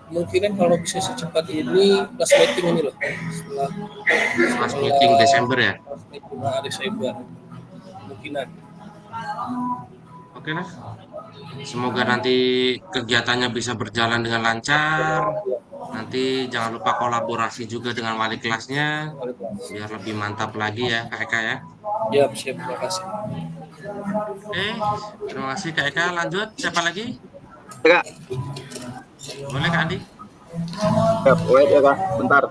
kemungkinan kalau bisa secepat ini kelas meeting ini loh, setelah meeting Desember ya? Desember kemungkinan. Oke lah. Semoga nanti kegiatannya bisa berjalan dengan lancar. Nanti jangan lupa kolaborasi juga dengan wali kelasnya biar lebih mantap lagi ya Kak Eka ya. Ya, siap, terima kasih. Oke, terima kasih Kak Eka. Lanjut, siapa lagi? Kak. Boleh Kak Andi? Wait ya Kak, bentar.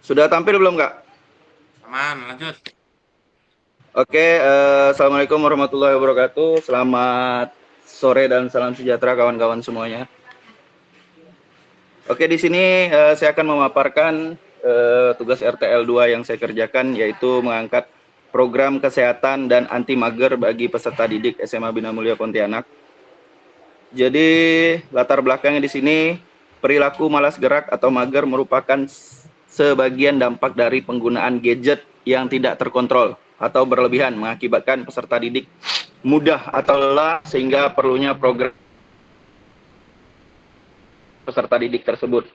Sudah tampil belum Kak? Aman, lanjut. Oke, assalamualaikum warahmatullahi wabarakatuh. Selamat sore dan salam sejahtera kawan-kawan semuanya. Oke, di sini saya akan memaparkan tugas RTL 2 yang saya kerjakan, yaitu mengangkat program kesehatan dan anti mager bagi peserta didik SMA Bina Mulia Pontianak. Jadi latar belakangnya di sini, perilaku malas gerak atau mager merupakan sebagian dampak dari penggunaan gadget yang tidak terkontrol atau berlebihan mengakibatkan peserta didik mudah atau lelah sehingga perlunya program peserta didik tersebut.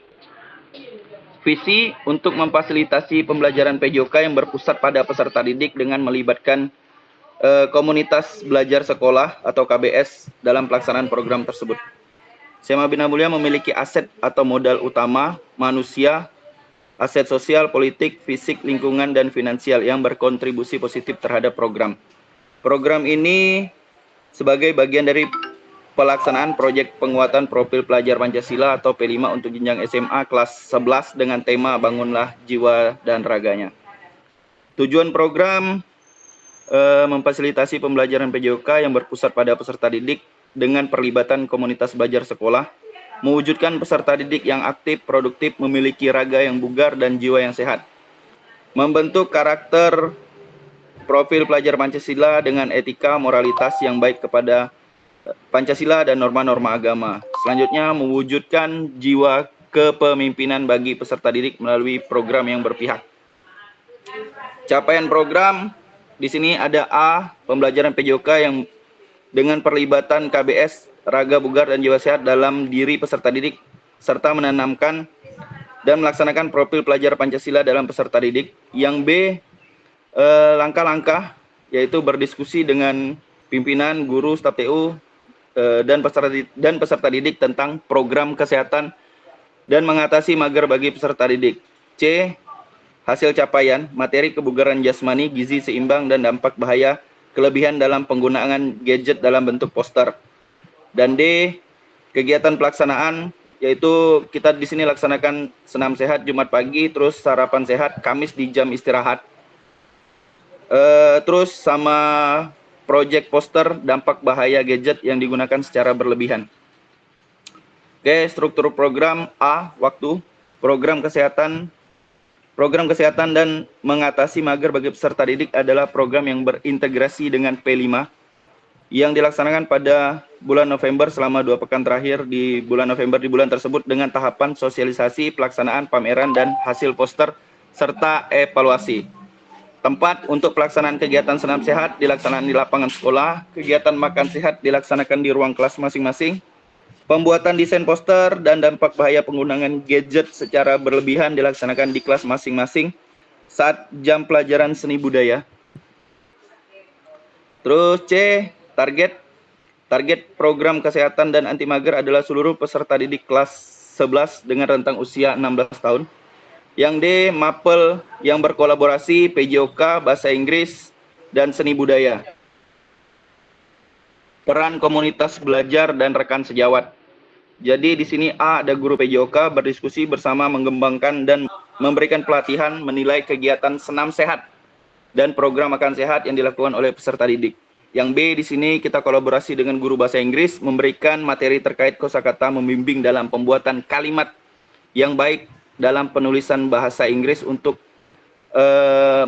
Visi untuk memfasilitasi pembelajaran PJOK yang berpusat pada peserta didik dengan melibatkan komunitas belajar sekolah atau KBS dalam pelaksanaan program tersebut. SMA Bina Mulia memiliki aset atau modal utama manusia, aset sosial, politik, fisik, lingkungan, dan finansial yang berkontribusi positif terhadap program. Program ini sebagai bagian dari pelaksanaan proyek penguatan profil pelajar Pancasila atau P5 untuk jenjang SMA kelas 11 dengan tema Bangunlah Jiwa dan Raganya. Tujuan program memfasilitasi pembelajaran PJOK yang berpusat pada peserta didik dengan perlibatan komunitas belajar sekolah, mewujudkan peserta didik yang aktif, produktif, memiliki raga yang bugar dan jiwa yang sehat. Membentuk karakter profil pelajar Pancasila dengan etika, moralitas yang baik kepada Pancasila dan norma-norma agama. Selanjutnya, mewujudkan jiwa kepemimpinan bagi peserta didik melalui program yang berpihak. Capaian program, di sini ada A, pembelajaran PJOK yang dengan perlibatan KBS, raga bugar dan jiwa sehat dalam diri peserta didik, serta menanamkan dan melaksanakan profil pelajar Pancasila dalam peserta didik. Yang B, langkah-langkah, yaitu berdiskusi dengan pimpinan, guru, staf TU, dan peserta didik tentang program kesehatan dan mengatasi mager bagi peserta didik. C, hasil capaian, materi kebugaran jasmani, gizi seimbang, dan dampak bahaya kelebihan dalam penggunaan gadget dalam bentuk poster. Dan D, kegiatan pelaksanaan, yaitu kita di sini laksanakan senam sehat Jumat pagi, terus sarapan sehat Kamis di jam istirahat. Terus sama proyek poster dampak bahaya gadget yang digunakan secara berlebihan. Oke, struktur program A, waktu, program kesehatan dan mengatasi mager bagi peserta didik adalah program yang berintegrasi dengan P5 yang dilaksanakan pada bulan November selama 2 pekan terakhir di bulan November di bulan tersebut dengan tahapan sosialisasi, pelaksanaan, pameran, dan hasil poster serta evaluasi. Tempat untuk pelaksanaan kegiatan senam sehat dilaksanakan di lapangan sekolah, kegiatan makan sehat dilaksanakan di ruang kelas masing-masing, pembuatan desain poster dan dampak bahaya penggunaan gadget secara berlebihan dilaksanakan di kelas masing-masing saat jam pelajaran seni budaya. Terus C, target program kesehatan dan anti mager adalah seluruh peserta didik kelas 11 dengan rentang usia 16 tahun. Yang D, mapel yang berkolaborasi PJOK, bahasa Inggris, dan seni budaya. Peran komunitas belajar dan rekan sejawat. Jadi di sini A, ada guru PJOK berdiskusi bersama mengembangkan dan memberikan pelatihan menilai kegiatan senam sehat dan program makan sehat yang dilakukan oleh peserta didik. Yang B, di sini kita kolaborasi dengan guru bahasa Inggris, memberikan materi terkait kosakata, membimbing dalam pembuatan kalimat yang baik dalam penulisan bahasa Inggris untuk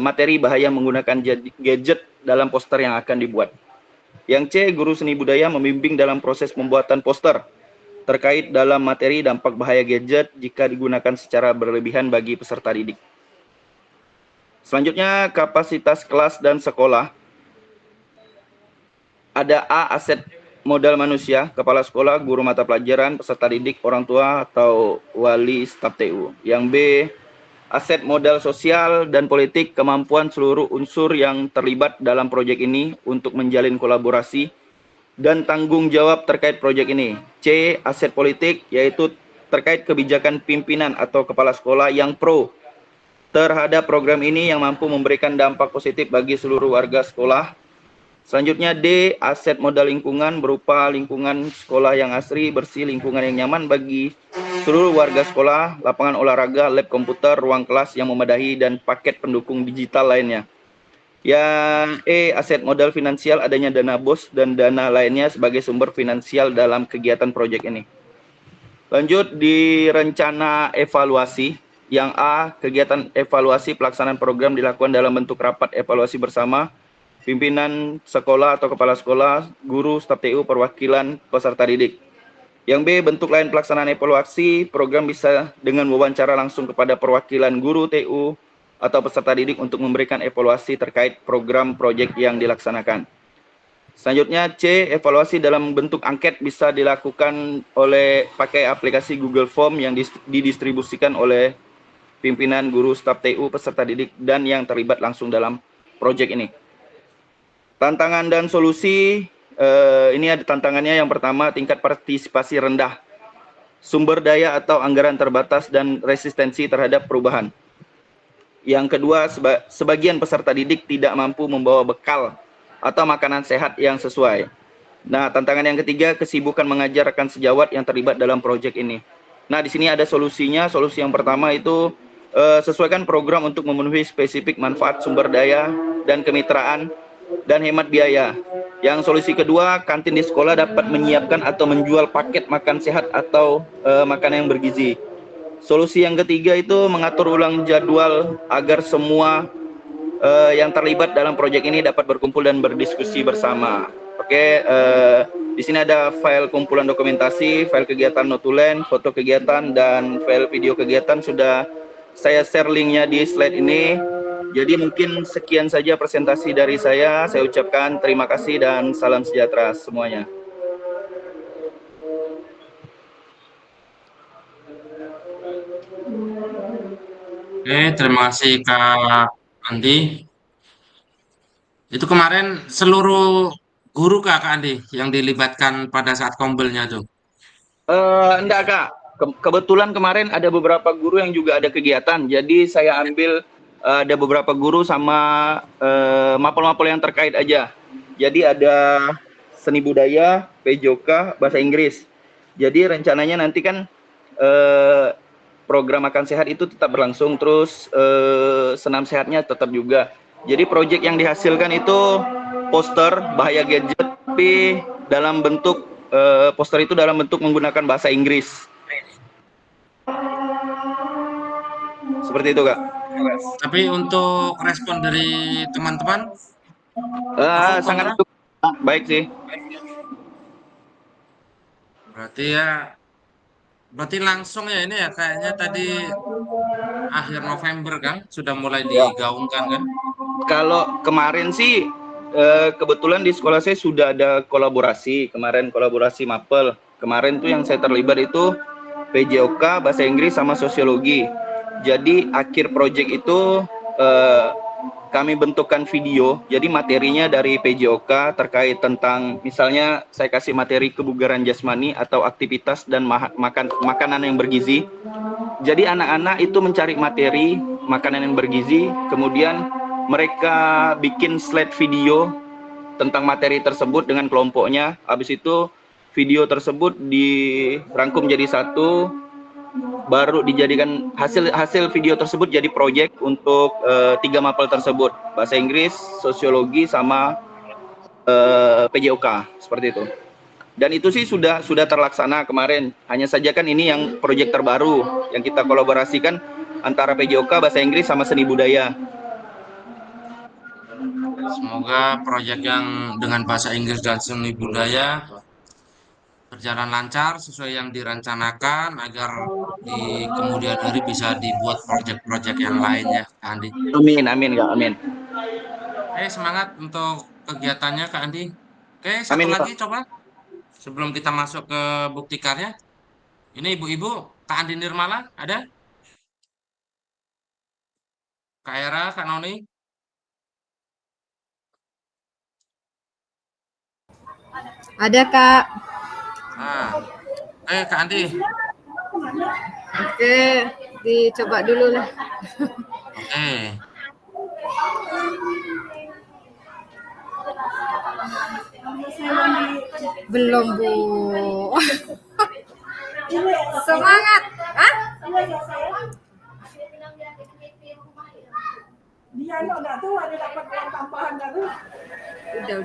materi bahaya menggunakan gadget dalam poster yang akan dibuat. Yang C, guru seni budaya membimbing dalam proses pembuatan poster terkait dalam materi dampak bahaya gadget jika digunakan secara berlebihan bagi peserta didik. Selanjutnya, kapasitas kelas dan sekolah. Ada A, aset modal manusia, kepala sekolah, guru mata pelajaran, peserta didik, orang tua, atau wali staf TU. Yang B, aset modal sosial dan politik, kemampuan seluruh unsur yang terlibat dalam proyek ini untuk menjalin kolaborasi dan tanggung jawab terkait proyek ini. C, aset politik, yaitu terkait kebijakan pimpinan atau kepala sekolah yang pro terhadap program ini yang mampu memberikan dampak positif bagi seluruh warga sekolah. Selanjutnya D, aset modal lingkungan berupa lingkungan sekolah yang asri, bersih, lingkungan yang nyaman bagi seluruh warga sekolah, lapangan olahraga, lab komputer, ruang kelas yang memadai, dan paket pendukung digital lainnya. Yang E, aset modal finansial, adanya dana BOS dan dana lainnya sebagai sumber finansial dalam kegiatan proyek ini. Lanjut di rencana evaluasi. Yang A, kegiatan evaluasi pelaksanaan program dilakukan dalam bentuk rapat evaluasi bersama pimpinan sekolah atau kepala sekolah, guru, staf TU, perwakilan peserta didik. Yang B, bentuk lain pelaksanaan evaluasi program bisa dengan wawancara langsung kepada perwakilan guru TU atau peserta didik untuk memberikan evaluasi terkait program proyek yang dilaksanakan. Selanjutnya C, evaluasi dalam bentuk angket bisa dilakukan oleh pakai aplikasi Google Form yang didistribusikan oleh pimpinan guru, staf TU, peserta didik, dan yang terlibat langsung dalam proyek ini. Tantangan dan solusi, ini ada tantangannya. Yang pertama, tingkat partisipasi rendah, sumber daya atau anggaran terbatas, dan resistensi terhadap perubahan. Yang kedua, sebagian peserta didik tidak mampu membawa bekal atau makanan sehat yang sesuai. Nah, tantangan yang ketiga, kesibukan mengajar rekan sejawat yang terlibat dalam proyek ini. Nah, di sini ada solusinya. Solusi yang pertama itu sesuaikan program untuk memenuhi spesifik manfaat sumber daya dan kemitraan dan hemat biaya. Yang solusi kedua, kantin di sekolah dapat menyiapkan atau menjual paket makan sehat atau makanan yang bergizi. Solusi yang ketiga itu mengatur ulang jadwal agar semua yang terlibat dalam proyek ini dapat berkumpul dan berdiskusi bersama. Oke, di sini ada file kumpulan dokumentasi, file kegiatan notulen, foto kegiatan, dan file video kegiatan. Sudah saya share linknya di slide ini. Jadi mungkin sekian saja presentasi dari saya. Saya ucapkan terima kasih dan salam sejahtera semuanya. Oke, terima kasih Kak Andi. Itu kemarin seluruh guru Kak Andi yang dilibatkan pada saat kombelnya tuh? Enggak Kak, kebetulan kemarin ada beberapa guru yang juga ada kegiatan. Jadi saya ambil ada beberapa guru sama mapel-mapel yang terkait aja. Jadi ada seni budaya, PJOK, bahasa Inggris. Jadi rencananya nanti kan program makan sehat itu tetap berlangsung, terus senam sehatnya tetap juga. Jadi proyek yang dihasilkan itu poster bahaya gadget, tapi dalam bentuk poster itu dalam bentuk menggunakan bahasa Inggris. Seperti itu Kak. Tapi untuk respon dari teman-teman sangat baik sih. Berarti langsung ya ini ya, kayaknya tadi akhir November kan sudah mulai digaungkan kan? Kalau kemarin sih kebetulan di sekolah saya sudah ada kolaborasi. Kemarin kolaborasi mapel. Kemarin tuh yang saya terlibat itu PJOK, bahasa Inggris, sama sosiologi. Jadi akhir proyek itu kami bentukkan video. Jadi materinya dari PJOK terkait tentang misalnya saya kasih materi kebugaran jasmani atau aktivitas dan makanan yang bergizi. Jadi anak-anak itu mencari materi makanan yang bergizi, kemudian mereka bikin slide video tentang materi tersebut dengan kelompoknya. Habis itu video tersebut dirangkum jadi satu, baru dijadikan hasil video tersebut jadi proyek untuk 3 mapel tersebut, bahasa Inggris, sosiologi, sama PJOK, seperti itu. Dan itu sih sudah terlaksana kemarin. Hanya saja kan ini yang proyek terbaru yang kita kolaborasikan antara PJOK, bahasa Inggris, sama seni budaya. Semoga proyek yang dengan bahasa Inggris dan seni budaya berjalan lancar sesuai yang direncanakan agar di kemudian hari bisa dibuat proyek-proyek yang lainnya, Kak Andi. Amin, Kak, amin. Semangat untuk kegiatannya, Kak Andi. Oke, satu Amin, lagi coba sebelum kita masuk ke bukti karya. Ini ibu-ibu, Kak Andi Nirmala ada? Kak Era, Kak Noni? Ada, Kak. Kak Andi. Oke, dicoba dulu lah. Oke. Belum, Bu. Semangat. Hah? Dia nggak tahu ada dapat uang tambahan nggak tuh? Udah.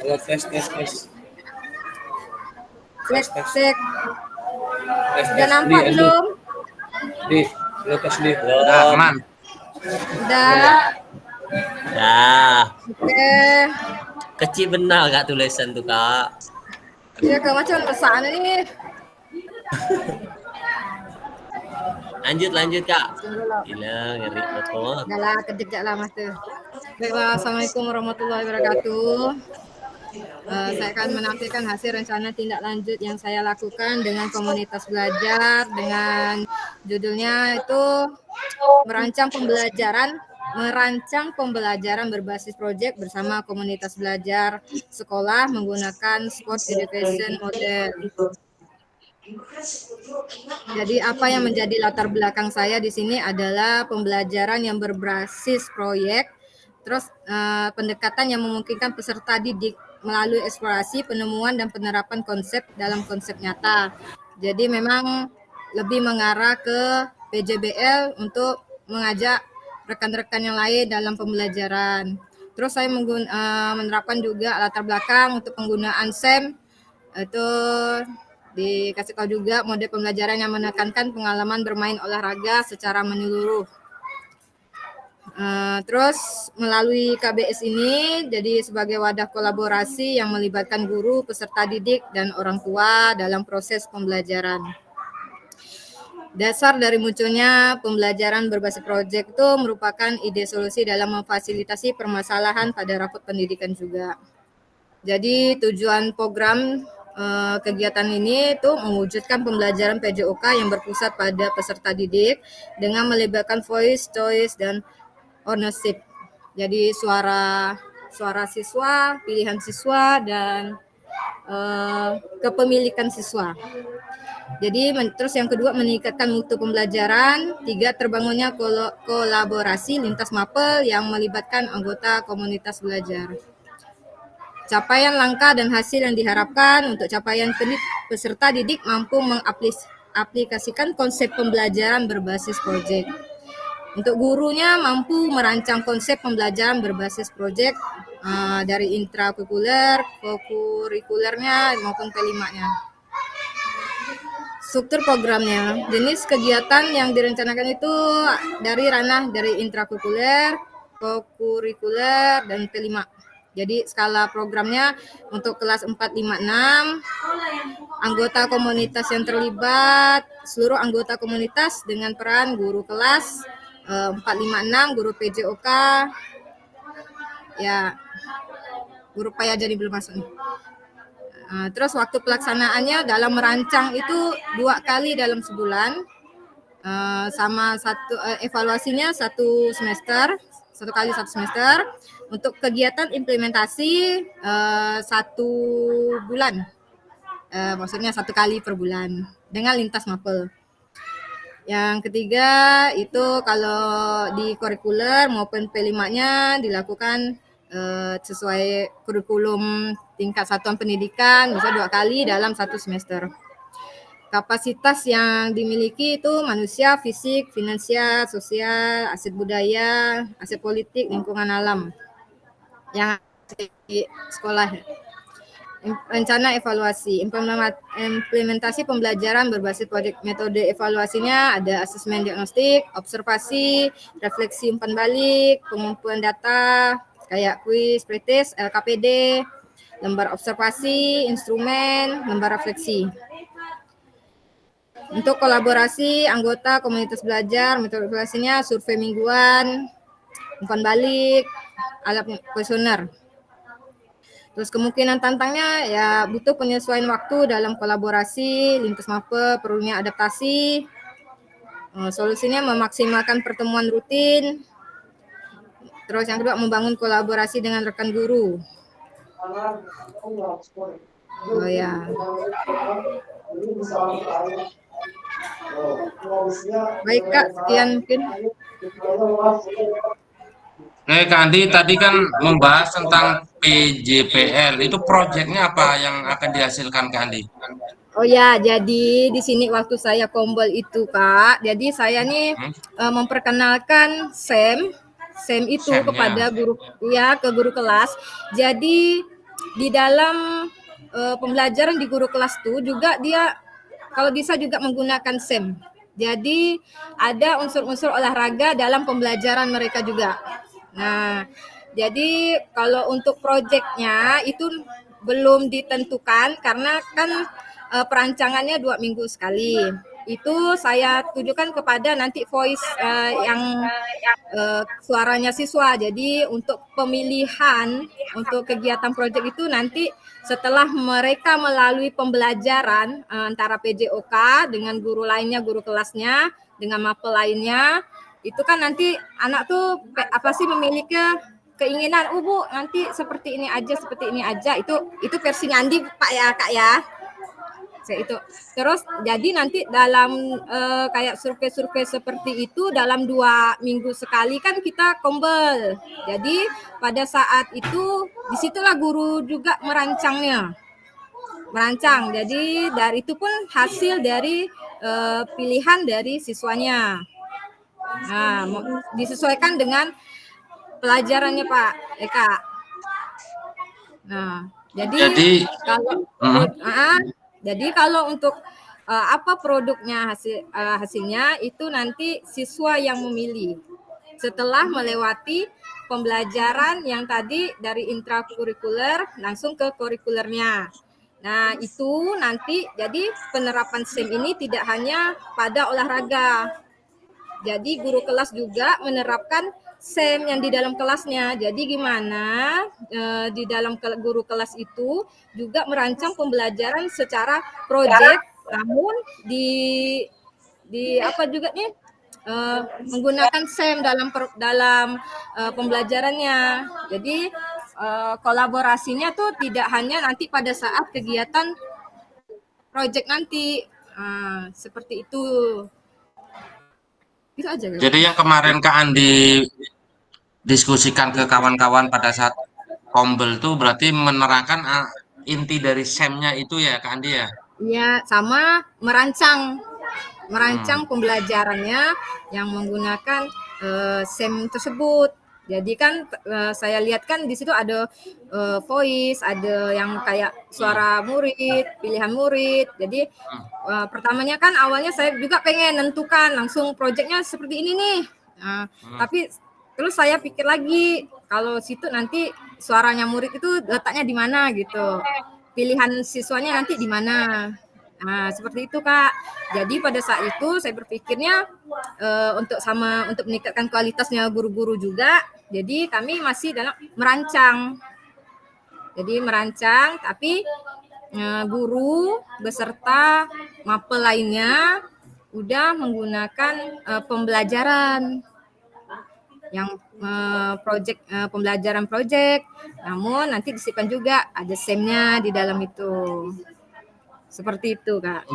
Halo, tes. Cek. Udah nampak belum? Halo, tes di. Udah, aman. Udah. Dah. Oke. Kecil benar Kak tulisan tuh, Kak. Ya, Kak, macam resaan ini. Lanjut, Kak. Gila, ngeri betul. Udah lah, kejejak lah, Mas tuh. Baiklah, Assalamualaikum warahmatullahi wabarakatuh. Saya akan menampilkan hasil rencana tindak lanjut yang saya lakukan dengan komunitas belajar dengan judulnya itu merancang pembelajaran berbasis proyek bersama komunitas belajar sekolah menggunakan sport education model. Jadi apa yang menjadi latar belakang saya di sini adalah pembelajaran yang berbasis proyek, terus pendekatan yang memungkinkan peserta didik melalui eksplorasi, penemuan, dan penerapan konsep dalam konsep nyata. Jadi memang lebih mengarah ke PJBL untuk mengajak rekan-rekan yang lain dalam pembelajaran. Terus saya menerapkan juga latar belakang untuk penggunaan SEM, itu dikasih tahu juga model pembelajaran yang menekankan pengalaman bermain olahraga secara menyeluruh. Terus melalui KBS ini jadi sebagai wadah kolaborasi yang melibatkan guru, peserta didik, dan orang tua dalam proses pembelajaran. Dasar dari munculnya pembelajaran berbasis proyek itu merupakan ide solusi dalam memfasilitasi permasalahan pada rapot pendidikan juga. Jadi tujuan program kegiatan ini itu mewujudkan pembelajaran PJOK yang berpusat pada peserta didik dengan melibatkan voice, choice, dan ownership. Jadi suara siswa, pilihan siswa, dan kepemilikan siswa. Jadi terus yang kedua meningkatkan mutu pembelajaran, 3 terbangunnya kolaborasi lintas mapel yang melibatkan anggota komunitas belajar. Capaian langkah dan hasil yang diharapkan untuk capaian peserta didik mampu mengaplikasikan konsep pembelajaran berbasis proyek. Untuk gurunya mampu merancang konsep pembelajaran berbasis proyek dari intrakurikuler, kokurikulernya maupun P5-nya. Struktur programnya, jenis kegiatan yang direncanakan itu dari ranah dari intrakurikuler, kokurikuler, dan P5. Jadi skala programnya untuk kelas 4, 5, 6, anggota komunitas yang terlibat, seluruh anggota komunitas dengan peran guru kelas, 4, 5, 6, guru PJOK, ya guru PAYA jadi belum masuk nih. Terus waktu pelaksanaannya dalam merancang itu 2 kali dalam sebulan, sama evaluasinya 1 kali 1 semester. Untuk kegiatan implementasi 1 bulan, maksudnya 1 kali per bulan dengan lintas mapel. Yang ketiga itu kalau di kurikuler maupun P5-nya dilakukan sesuai kurikulum tingkat satuan pendidikan, bisa 2 kali dalam 1 semester. Kapasitas yang dimiliki itu manusia, fisik, finansial, sosial, aset budaya, aset politik, lingkungan alam yang di sekolah. Rencana evaluasi, implementasi pembelajaran berbasis proyek. Metode evaluasinya ada asesmen diagnostik, observasi, refleksi umpan balik, pengumpulan data kayak kuis, pretest, LKPD, lembar observasi, instrumen, lembar refleksi. Untuk kolaborasi anggota komunitas belajar, metode evaluasinya survei mingguan, umpan balik, alat kuesioner. Terus kemungkinan tantangnya ya butuh penyesuaian waktu dalam kolaborasi, lintas mapel, perlunya adaptasi. Solusinya memaksimalkan pertemuan rutin. Terus yang kedua membangun kolaborasi dengan rekan guru. Oh ya. Baik Kak, sekian mungkin. Oke, Kak Andi tadi kan membahas tentang PJPL. Itu proyeknya apa yang akan dihasilkan, Kak Andi? Oh ya, jadi di sini waktu saya kombel itu Kak, jadi saya nih memperkenalkan SEM itu SEM-nya. kepada guru ke guru kelas. Jadi di dalam pembelajaran di guru kelas tuh juga dia kalau bisa juga menggunakan SEM. Jadi ada unsur-unsur olahraga dalam pembelajaran mereka juga. Nah, jadi kalau untuk proyeknya itu belum ditentukan karena kan perancangannya 2 minggu sekali. Itu saya tujukan kepada nanti voice yang suaranya siswa. Jadi untuk pemilihan untuk kegiatan proyek itu nanti setelah mereka melalui pembelajaran antara PJOK dengan guru lainnya, guru kelasnya, dengan mapel lainnya, itu kan nanti anak tuh apa sih memiliki keinginan, Bu, nanti seperti ini aja, itu versinya Andi Pak ya Kak ya. Itu terus jadi nanti dalam kayak survei-survei seperti itu dalam 2 minggu sekali kan kita kombel. Jadi pada saat itu disitulah guru juga merancang. Jadi dari itu pun hasil dari pilihan dari siswanya. Nah, disesuaikan dengan pelajarannya Pak Eka. Nah, jadi kalau untuk apa produknya hasilnya itu nanti siswa yang memilih setelah melewati pembelajaran yang tadi dari intrakurikuler langsung ke kurikulernya. Nah, itu nanti jadi penerapan SEM ini tidak hanya pada olahraga. Jadi guru kelas juga menerapkan SEM yang di dalam kelasnya. Jadi gimana di dalam guru kelas itu juga merancang pembelajaran secara proyek, namun di apa juga nih menggunakan SEM dalam pembelajarannya. Jadi kolaborasinya tuh tidak hanya nanti pada saat kegiatan proyek nanti, seperti itu. Itu aja. Jadi yang kemarin Kak Andi diskusikan ke kawan-kawan pada saat kombel tuh berarti menerangkan inti dari SEM-nya itu ya Kak Andi ya? Iya, sama merancang pembelajarannya yang menggunakan SEM tersebut. Jadi kan saya lihat kan di situ ada voice, ada yang kayak suara murid, pilihan murid. Jadi pertamanya kan awalnya saya juga pengen nentukan langsung proyeknya seperti ini nih. Tapi terus saya pikir lagi kalau situ nanti suaranya murid itu letaknya di mana gitu. Pilihan siswanya nanti di mana. Nah, seperti itu Kak. Jadi pada saat itu saya berpikirnya untuk meningkatkan kualitasnya guru-guru juga. Jadi kami masih dalam merancang. Tapi guru beserta mapel lainnya udah menggunakan pembelajaran yang pembelajaran project, namun nanti disimpan juga ada SEM-nya di dalam itu. Seperti itu, Kak.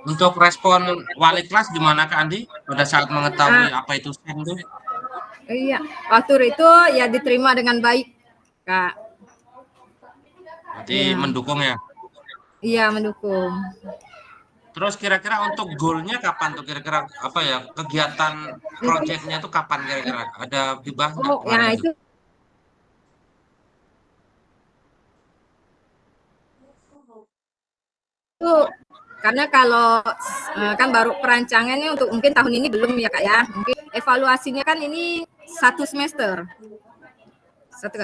Untuk respon wali kelas gimana Kak Andi pada saat mengetahui apa itu SEM itu? Iya, waktu itu ya diterima dengan baik, Kak. Berarti Iya. mendukung ya? Iya, mendukung. Terus kira-kira untuk goalnya kapan tuh kira-kira apa ya kegiatan proyeknya itu kapan kira-kira? Ada dibahas nggak Oh, ya kemarin itu? itu karena kalau kan baru perancangannya untuk mungkin tahun ini belum ya Kak ya. Mungkin evaluasinya kan ini 1 semester.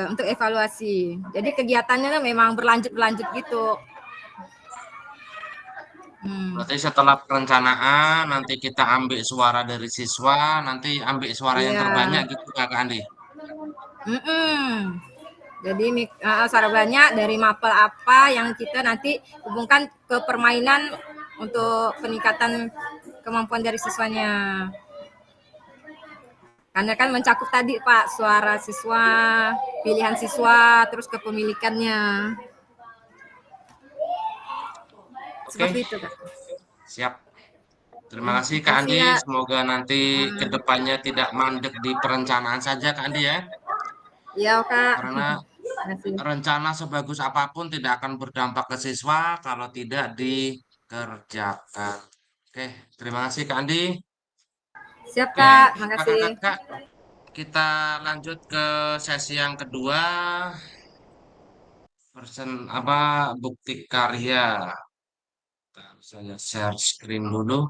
Untuk evaluasi. Jadi kegiatannya memang berlanjut gitu. Berarti setelah perencanaan nanti kita ambil suara dari siswa, nanti ambil suara yang Iya. terbanyak gitu Kak Andi. Jadi suara banyak dari mapel apa yang kita nanti hubungkan ke permainan untuk peningkatan kemampuan dari siswanya. Karena kan mencakup tadi Pak, suara siswa, pilihan siswa, terus kepemilikannya. Seperti itu Kak. Siap. Terima kasih Kak Andi. Semoga nanti kedepannya tidak mandek di perencanaan saja Kak Andi ya. Iya Kak. Karena rencana sebagus apapun tidak akan berdampak ke siswa kalau tidak dikerjakan. Oke, terima kasih Kak Andi. Siap Kak, makasih. Kakak-kakak, kita lanjut ke sesi yang kedua. Bukti karya. Saya share screen dulu.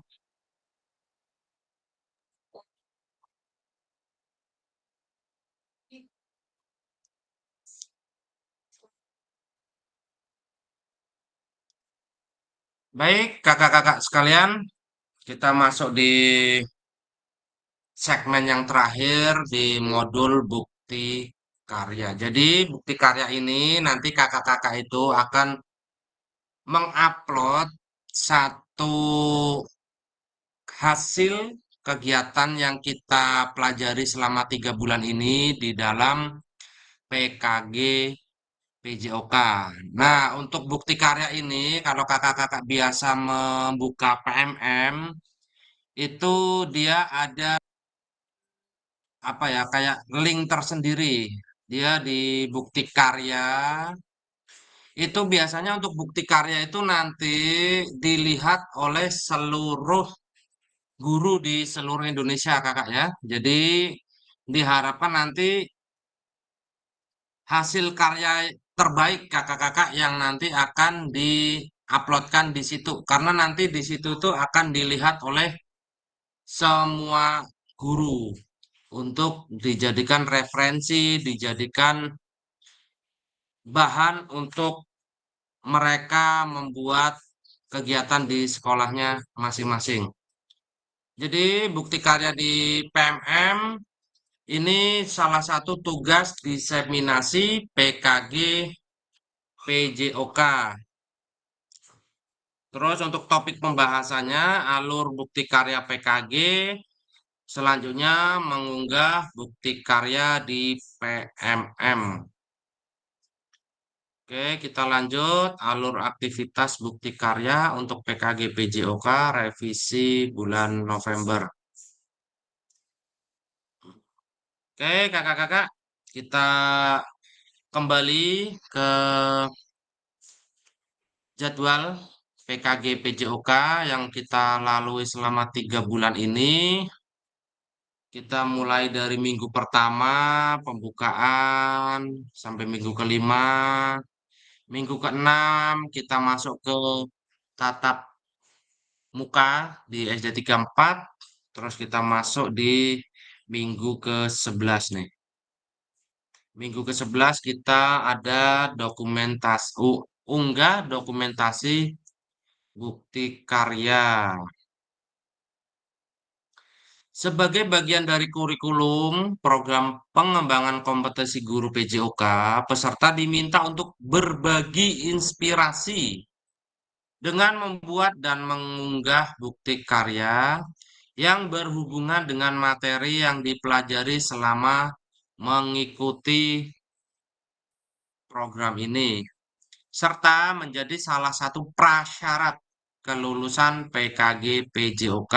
Baik, kakak-kakak sekalian, kita masuk di segmen yang terakhir di modul bukti karya. Jadi, bukti karya ini nanti kakak-kakak itu akan mengupload satu hasil kegiatan yang kita pelajari selama 3 bulan ini di dalam PKG PJOK. Nah, untuk bukti karya ini, kalau kakak-kakak biasa membuka PMM, itu dia ada apa ya, kayak link tersendiri. Dia di bukti karya, itu biasanya untuk bukti karya itu nanti dilihat oleh seluruh guru di seluruh Indonesia, kakak ya. Jadi, diharapkan nanti hasil karya terbaik kakak-kakak yang nanti akan diuploadkan di situ karena nanti di situ tuh akan dilihat oleh semua guru untuk dijadikan referensi, dijadikan bahan untuk mereka membuat kegiatan di sekolahnya masing-masing. Jadi bukti karya di PMM ini salah satu tugas diseminasi PKG PJOK. Terus untuk topik pembahasannya alur bukti karya PKG, selanjutnya mengunggah bukti karya di PMM. Oke, kita lanjut alur aktivitas bukti karya untuk PKG PJOK revisi bulan November. Oke, kakak-kakak, kita kembali ke jadwal PKG PJOK yang kita lalui selama 3 bulan ini. Kita mulai dari minggu pertama pembukaan sampai minggu kelima. Minggu keenam kita masuk ke tatap muka di SD 34. Terus kita masuk di minggu ke-11 nih. Minggu ke-11 kita ada unggah dokumentasi bukti karya. Sebagai bagian dari kurikulum program pengembangan kompetensi guru PJOK, peserta diminta untuk berbagi inspirasi dengan membuat dan mengunggah bukti karya yang berhubungan dengan materi yang dipelajari selama mengikuti program ini, serta menjadi salah satu prasyarat kelulusan PKG PJOK.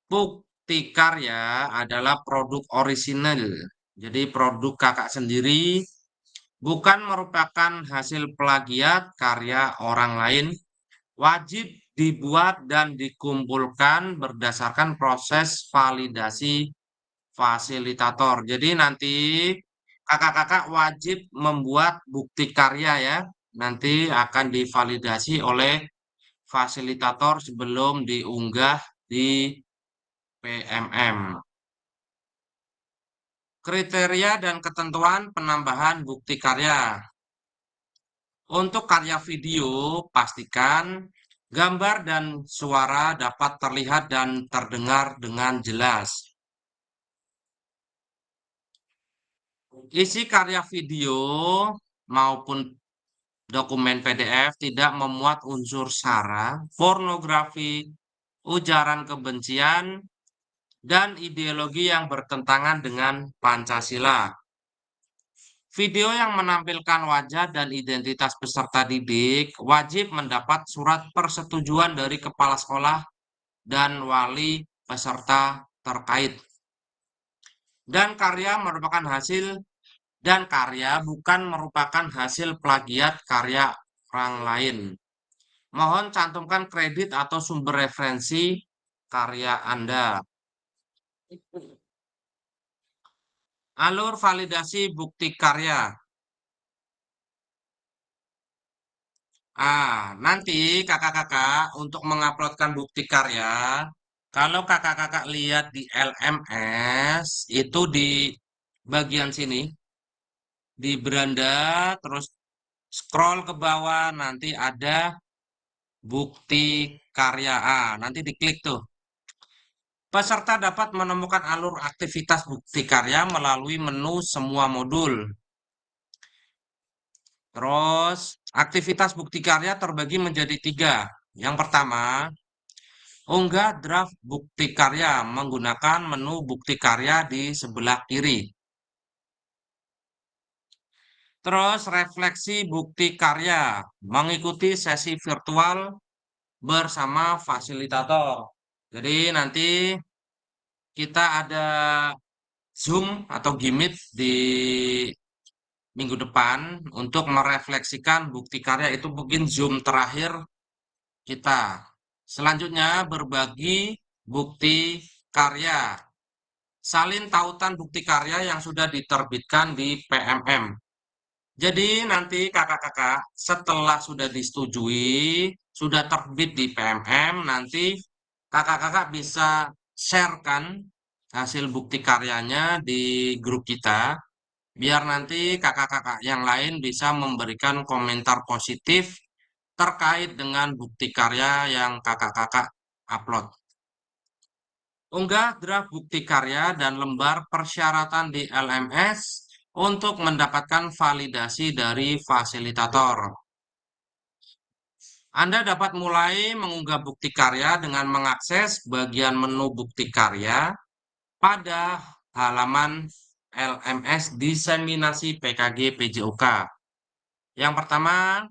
Bukti karya adalah produk orisinal, jadi produk kakak sendiri, bukan merupakan hasil plagiat karya orang lain, wajib dibuat dan dikumpulkan berdasarkan proses validasi fasilitator. Jadi nanti kakak-kakak wajib membuat bukti karya ya. Nanti akan divalidasi oleh fasilitator sebelum diunggah di PMM. Kriteria dan ketentuan penambahan bukti karya. Untuk karya video, pastikan gambar dan suara dapat terlihat dan terdengar dengan jelas. Isi karya video maupun dokumen PDF tidak memuat unsur sara, pornografi, ujaran kebencian, dan ideologi yang bertentangan dengan Pancasila. Video yang menampilkan wajah dan identitas peserta didik wajib mendapat surat persetujuan dari kepala sekolah dan wali peserta terkait. Dan karya bukan merupakan hasil plagiat karya orang lain. Mohon cantumkan kredit atau sumber referensi karya Anda. Alur validasi bukti karya. Nanti kakak-kakak untuk menguploadkan bukti karya, kalau kakak-kakak lihat di LMS, itu di bagian sini, di beranda, terus scroll ke bawah, nanti ada bukti karya. Nanti diklik tuh. Peserta dapat menemukan alur aktivitas bukti karya melalui menu semua modul. Terus, aktivitas bukti karya terbagi menjadi 3. Yang pertama, unggah draft bukti karya menggunakan menu bukti karya di sebelah kiri. Terus, refleksi bukti karya mengikuti sesi virtual bersama fasilitator. Jadi nanti kita ada Zoom atau Gmeet di minggu depan untuk merefleksikan bukti karya, itu mungkin Zoom terakhir kita. Selanjutnya berbagi bukti karya. Salin tautan bukti karya yang sudah diterbitkan di PMM. Jadi nanti kakak-kakak setelah sudah disetujui, sudah terbit di PMM, nanti kakak-kakak bisa sharekan hasil bukti karyanya di grup kita, biar nanti kakak-kakak yang lain bisa memberikan komentar positif terkait dengan bukti karya yang kakak-kakak upload. Unggah draft bukti karya dan lembar persyaratan di LMS untuk mendapatkan validasi dari fasilitator. Anda dapat mulai mengunggah bukti karya dengan mengakses bagian menu bukti karya pada halaman LMS diseminasi PKG PJOK. Yang pertama,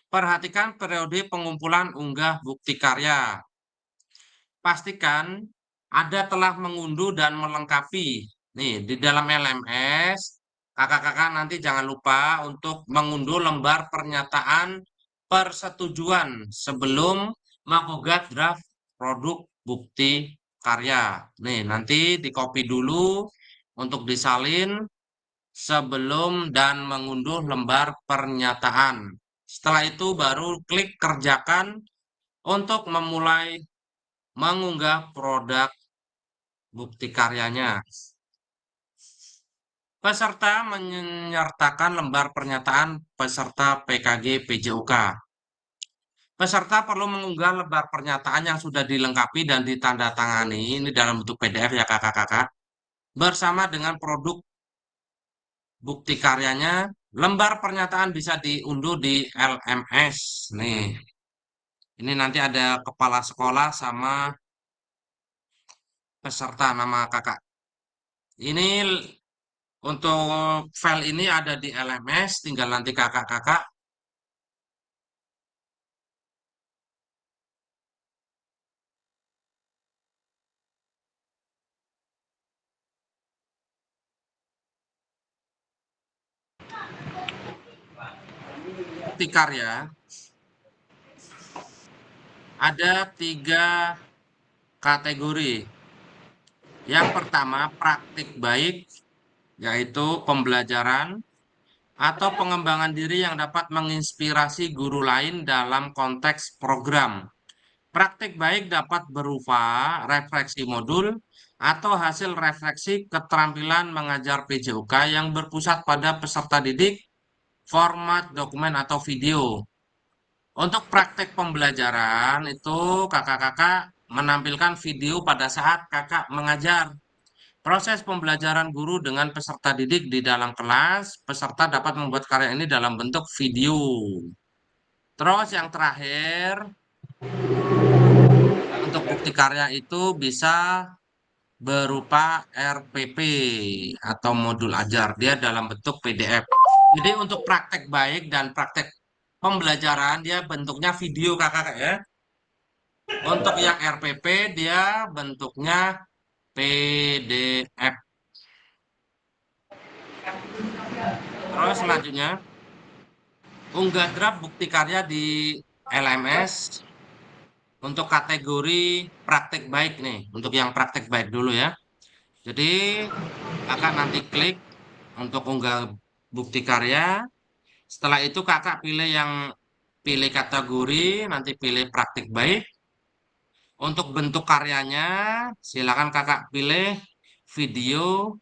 perhatikan periode pengumpulan unggah bukti karya. Pastikan Anda telah mengunduh dan melengkapi. Nih, di dalam LMS, kakak-kakak nanti jangan lupa untuk mengunduh lembar pernyataan persetujuan sebelum menggugat draft produk bukti karya. Nih, nanti di-copy dulu untuk disalin sebelum dan mengunduh lembar pernyataan. Setelah itu baru klik kerjakan untuk memulai mengunggah produk bukti karyanya. Peserta menyertakan lembar pernyataan peserta PKG PJOK. Peserta perlu mengunggah lembar pernyataan yang sudah dilengkapi dan ditandatangani, ini dalam bentuk PDF ya kakak-kakak, bersama dengan produk bukti karyanya Lembar pernyataan bisa diunduh di LMS. Nih, ini nanti ada kepala sekolah sama peserta nama kakak. Ini untuk file ini ada di LMS, tinggal nanti kakak-kakak bukti karya. Ada 3 kategori. Yang pertama, praktik baik, yaitu pembelajaran atau pengembangan diri yang dapat menginspirasi guru lain dalam konteks program. Praktik baik dapat berupa refleksi modul atau hasil refleksi keterampilan mengajar PJOK yang berpusat pada peserta didik, format dokumen atau video. Untuk praktek pembelajaran itu kakak-kakak menampilkan video pada saat kakak mengajar. Proses pembelajaran guru dengan peserta didik di dalam kelas, peserta dapat membuat karya ini dalam bentuk video. Terus yang terakhir, untuk bukti karya itu bisa berupa RPP atau modul ajar. Dia dalam bentuk PDF. Jadi untuk praktek baik dan praktek pembelajaran dia bentuknya video kakak ya. Untuk yang RPP dia bentuknya PDF. Terus selanjutnya unggah draft bukti karya di LMS untuk kategori praktek baik nih. Untuk yang praktek baik dulu ya. Jadi kakak nanti klik untuk unggah bukti karya. Setelah itu kakak pilih kategori, nanti pilih praktik baik. Untuk bentuk karyanya, silakan kakak pilih video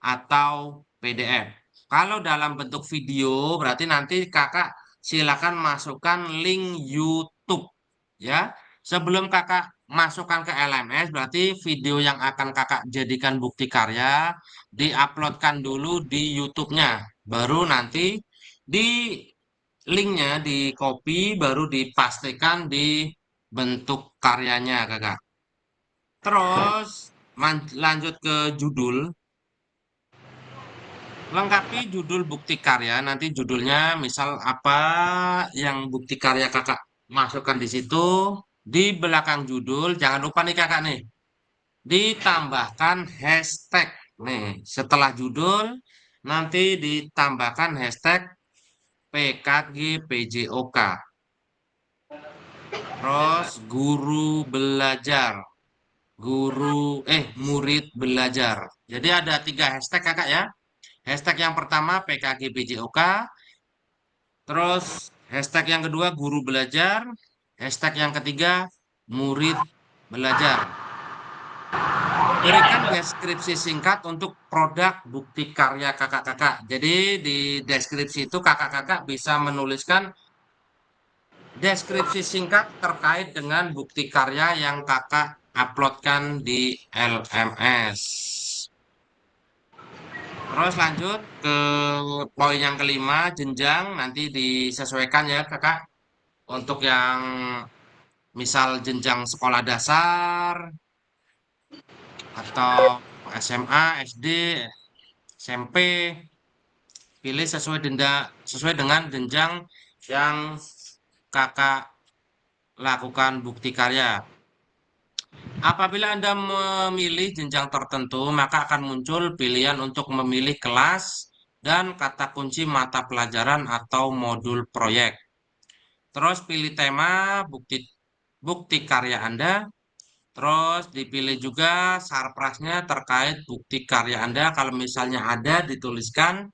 atau PDF. Kalau dalam bentuk video, berarti nanti kakak silakan masukkan link YouTube. Ya, sebelum kakak masukkan ke LMS, berarti video yang akan kakak jadikan bukti karya diuploadkan dulu di YouTube-nya. Baru nanti di linknya di copy baru dipastikan di bentuk karyanya kakak. Terus lanjut ke judul. Lengkapi judul bukti karya. Nanti judulnya misal apa yang bukti karya kakak masukkan di situ. Di belakang judul jangan lupa nih kakak nih. Ditambahkan hashtag. Nih setelah judul nanti ditambahkan hashtag PKG PJOK. Terus guru belajar. Murid belajar. Jadi ada 3 hashtag kakak ya. Hashtag yang pertama PKG PJOK. Terus hashtag yang kedua guru belajar. Hashtag yang ketiga murid belajar. Berikan deskripsi singkat untuk produk bukti karya kakak-kakak. Jadi di deskripsi itu kakak-kakak bisa menuliskan deskripsi singkat terkait dengan bukti karya yang kakak uploadkan di LMS. Terus lanjut ke poin yang kelima, jenjang nanti disesuaikan ya kakak. Untuk yang misal jenjang sekolah dasar atau SMA, SD, SMP, pilih sesuai dengan jenjang yang kakak lakukan bukti karya. Apabila Anda memilih jenjang tertentu, maka akan muncul pilihan untuk memilih kelas dan kata kunci mata pelajaran atau modul proyek. Terus pilih tema bukti karya Anda. Terus dipilih juga sarprasnya terkait bukti karya Anda. Kalau misalnya ada dituliskan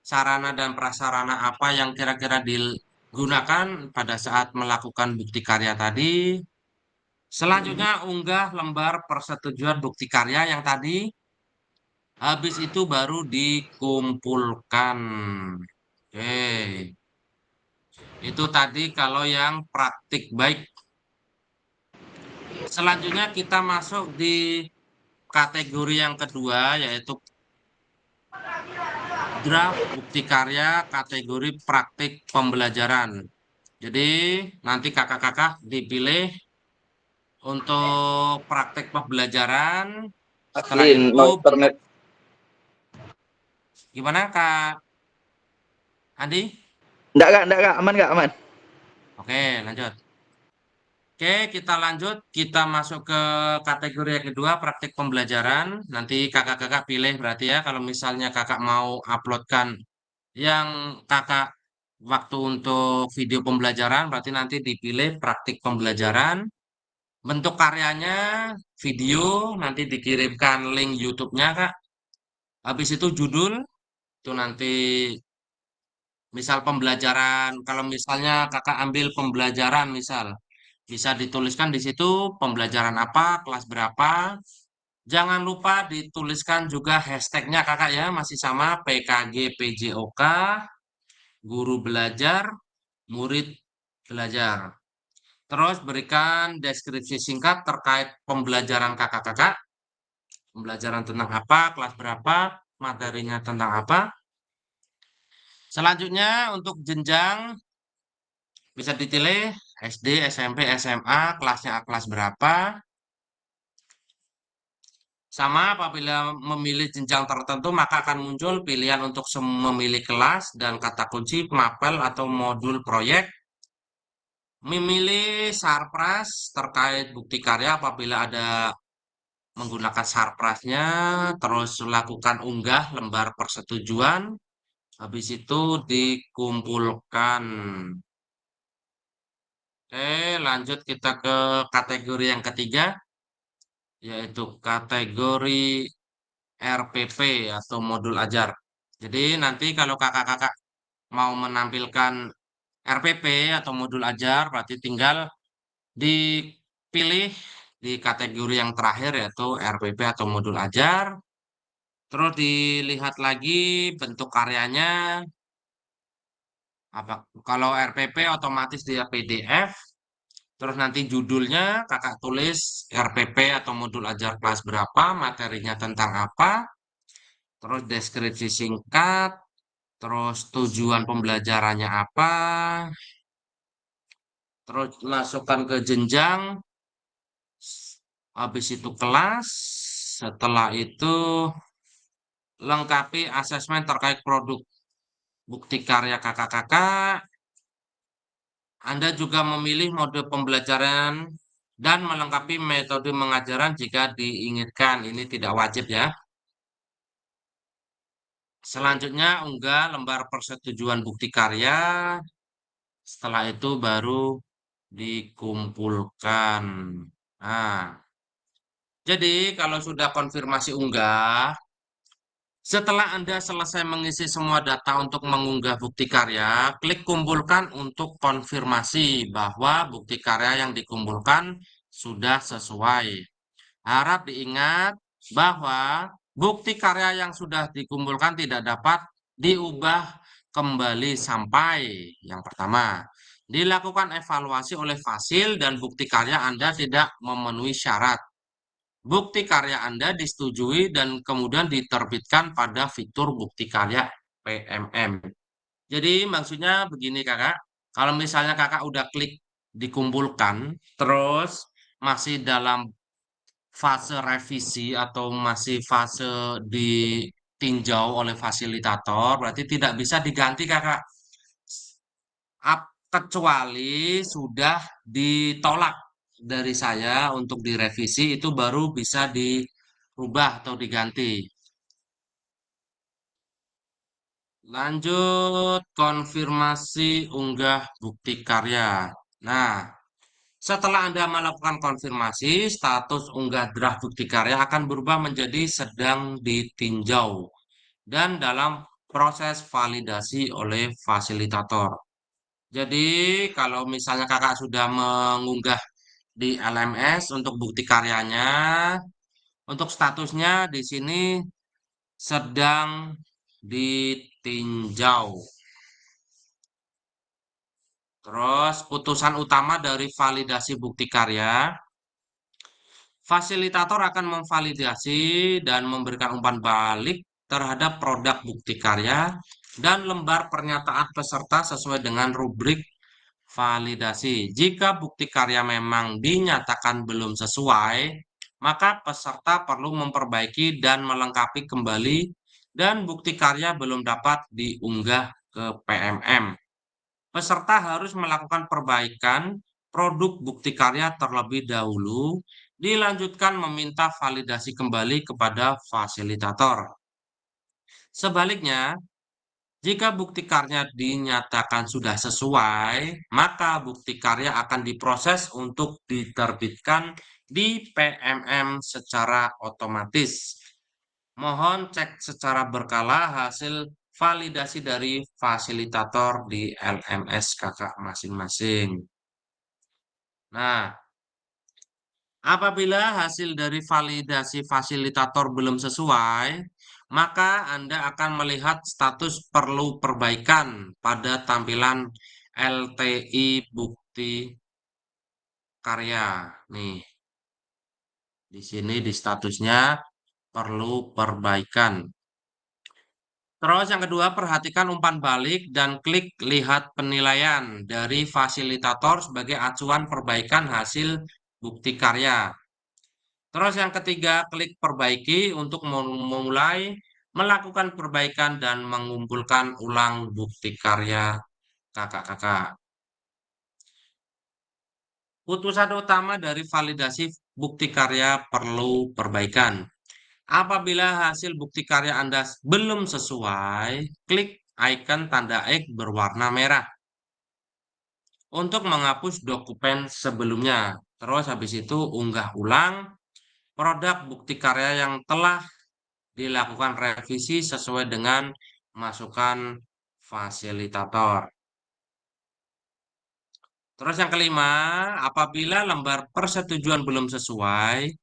sarana dan prasarana apa yang kira-kira digunakan pada saat melakukan bukti karya tadi. Selanjutnya unggah lembar persetujuan bukti karya yang tadi. Habis itu baru dikumpulkan. Oke. Itu tadi kalau yang praktik baik. Selanjutnya kita masuk di kategori yang kedua yaitu draft bukti karya kategori praktik pembelajaran. Jadi nanti kakak-kakak dipilih untuk praktik pembelajaran. Setelah Aslin, itu no internet. gimana Kak Andi? Enggak, aman enggak, aman. Oke, lanjut. Oke, kita lanjut. Kita masuk ke kategori yang kedua, praktik pembelajaran. Nanti kakak-kakak pilih berarti ya, kalau misalnya kakak mau uploadkan yang kakak waktu untuk video pembelajaran, berarti nanti dipilih praktik pembelajaran. Bentuk karyanya video, nanti dikirimkan link YouTube-nya Kak. Habis itu judul, itu nanti misal pembelajaran, kalau misalnya kakak ambil pembelajaran misal, bisa dituliskan di situ pembelajaran apa, kelas berapa. Jangan lupa dituliskan juga hashtagnya kakak ya, masih sama PKG PJOK, guru belajar, murid belajar. Terus berikan deskripsi singkat terkait pembelajaran kakak-kakak. Pembelajaran tentang apa, kelas berapa, materinya tentang apa. Selanjutnya untuk jenjang bisa dipilih SD, SMP, SMA, kelasnya kelas berapa. Sama apabila memilih jenjang tertentu maka akan muncul pilihan untuk memilih kelas dan kata kunci, mapel atau modul proyek. Memilih sarpras terkait bukti karya apabila ada menggunakan sarprasnya, terus lakukan unggah lembar persetujuan, habis itu dikumpulkan. Oke, lanjut kita ke kategori yang ketiga, yaitu kategori RPP atau modul ajar. Jadi nanti kalau kakak-kakak mau menampilkan RPP atau modul ajar, berarti tinggal dipilih di kategori yang terakhir yaitu RPP atau modul ajar. Terus dilihat lagi bentuk karyanya. Kalau RPP otomatis dia PDF. Terus nanti judulnya kakak tulis RPP atau modul ajar kelas berapa, materinya tentang apa. Terus deskripsi singkat, terus tujuan pembelajarannya apa, terus masukkan ke jenjang, habis itu kelas, setelah itu lengkapi asesmen terkait produk bukti karya kakak-kakak. Anda juga memilih mode pembelajaran dan melengkapi metode mengajaran jika diinginkan. Ini tidak wajib ya. Selanjutnya unggah lembar persetujuan bukti karya. Setelah itu baru dikumpulkan. Nah, jadi kalau sudah konfirmasi unggah, setelah Anda selesai mengisi semua data untuk mengunggah bukti karya, klik kumpulkan untuk konfirmasi bahwa bukti karya yang dikumpulkan sudah sesuai. Harap diingat bahwa bukti karya yang sudah dikumpulkan tidak dapat diubah kembali sampai yang pertama dilakukan evaluasi oleh Fasil dan bukti karya Anda tidak memenuhi syarat. Bukti karya Anda disetujui dan kemudian diterbitkan pada fitur bukti karya PMM. Jadi maksudnya begini kakak, kalau misalnya kakak udah klik dikumpulkan, terus masih dalam fase revisi atau masih fase ditinjau oleh fasilitator, berarti tidak bisa diganti kakak. Kecuali sudah ditolak dari saya untuk direvisi, itu baru bisa dirubah atau diganti. Lanjut konfirmasi unggah bukti karya. Nah, setelah Anda melakukan konfirmasi, status unggah draft bukti karya akan berubah menjadi sedang ditinjau dan dalam proses validasi oleh fasilitator. Jadi, kalau misalnya kakak sudah mengunggah di LMS untuk bukti karyanya, untuk statusnya di sini sedang ditinjau. Terus putusan utama dari validasi bukti karya, fasilitator akan memvalidasi dan memberikan umpan balik terhadap produk bukti karya dan lembar pernyataan peserta sesuai dengan rubrik validasi. Jika bukti karya memang dinyatakan belum sesuai, maka peserta perlu memperbaiki dan melengkapi kembali dan bukti karya belum dapat diunggah ke PMM. Peserta harus melakukan perbaikan produk bukti karya terlebih dahulu, dilanjutkan meminta validasi kembali kepada fasilitator. Sebaliknya, jika bukti karya dinyatakan sudah sesuai, maka bukti karya akan diproses untuk diterbitkan di PMM secara otomatis. Mohon cek secara berkala hasil validasi dari fasilitator di LMS kakak masing-masing. Nah, apabila hasil dari validasi fasilitator belum sesuai, maka Anda akan melihat status perlu perbaikan pada tampilan LTI bukti karya. Nih, di sini di statusnya perlu perbaikan. Terus yang kedua, perhatikan umpan balik dan klik lihat penilaian dari fasilitator sebagai acuan perbaikan hasil bukti karya. Terus yang ketiga, klik perbaiki untuk memulai melakukan perbaikan dan mengumpulkan ulang bukti karya kakak-kakak. Putusan utama dari validasi bukti karya perlu perbaikan. Apabila hasil bukti karya Anda belum sesuai, klik icon tanda X berwarna merah untuk menghapus dokumen sebelumnya. Terus habis itu unggah ulang produk bukti karya yang telah dilakukan revisi sesuai dengan masukan fasilitator. Terus yang kelima, apabila lembar persetujuan belum sesuai,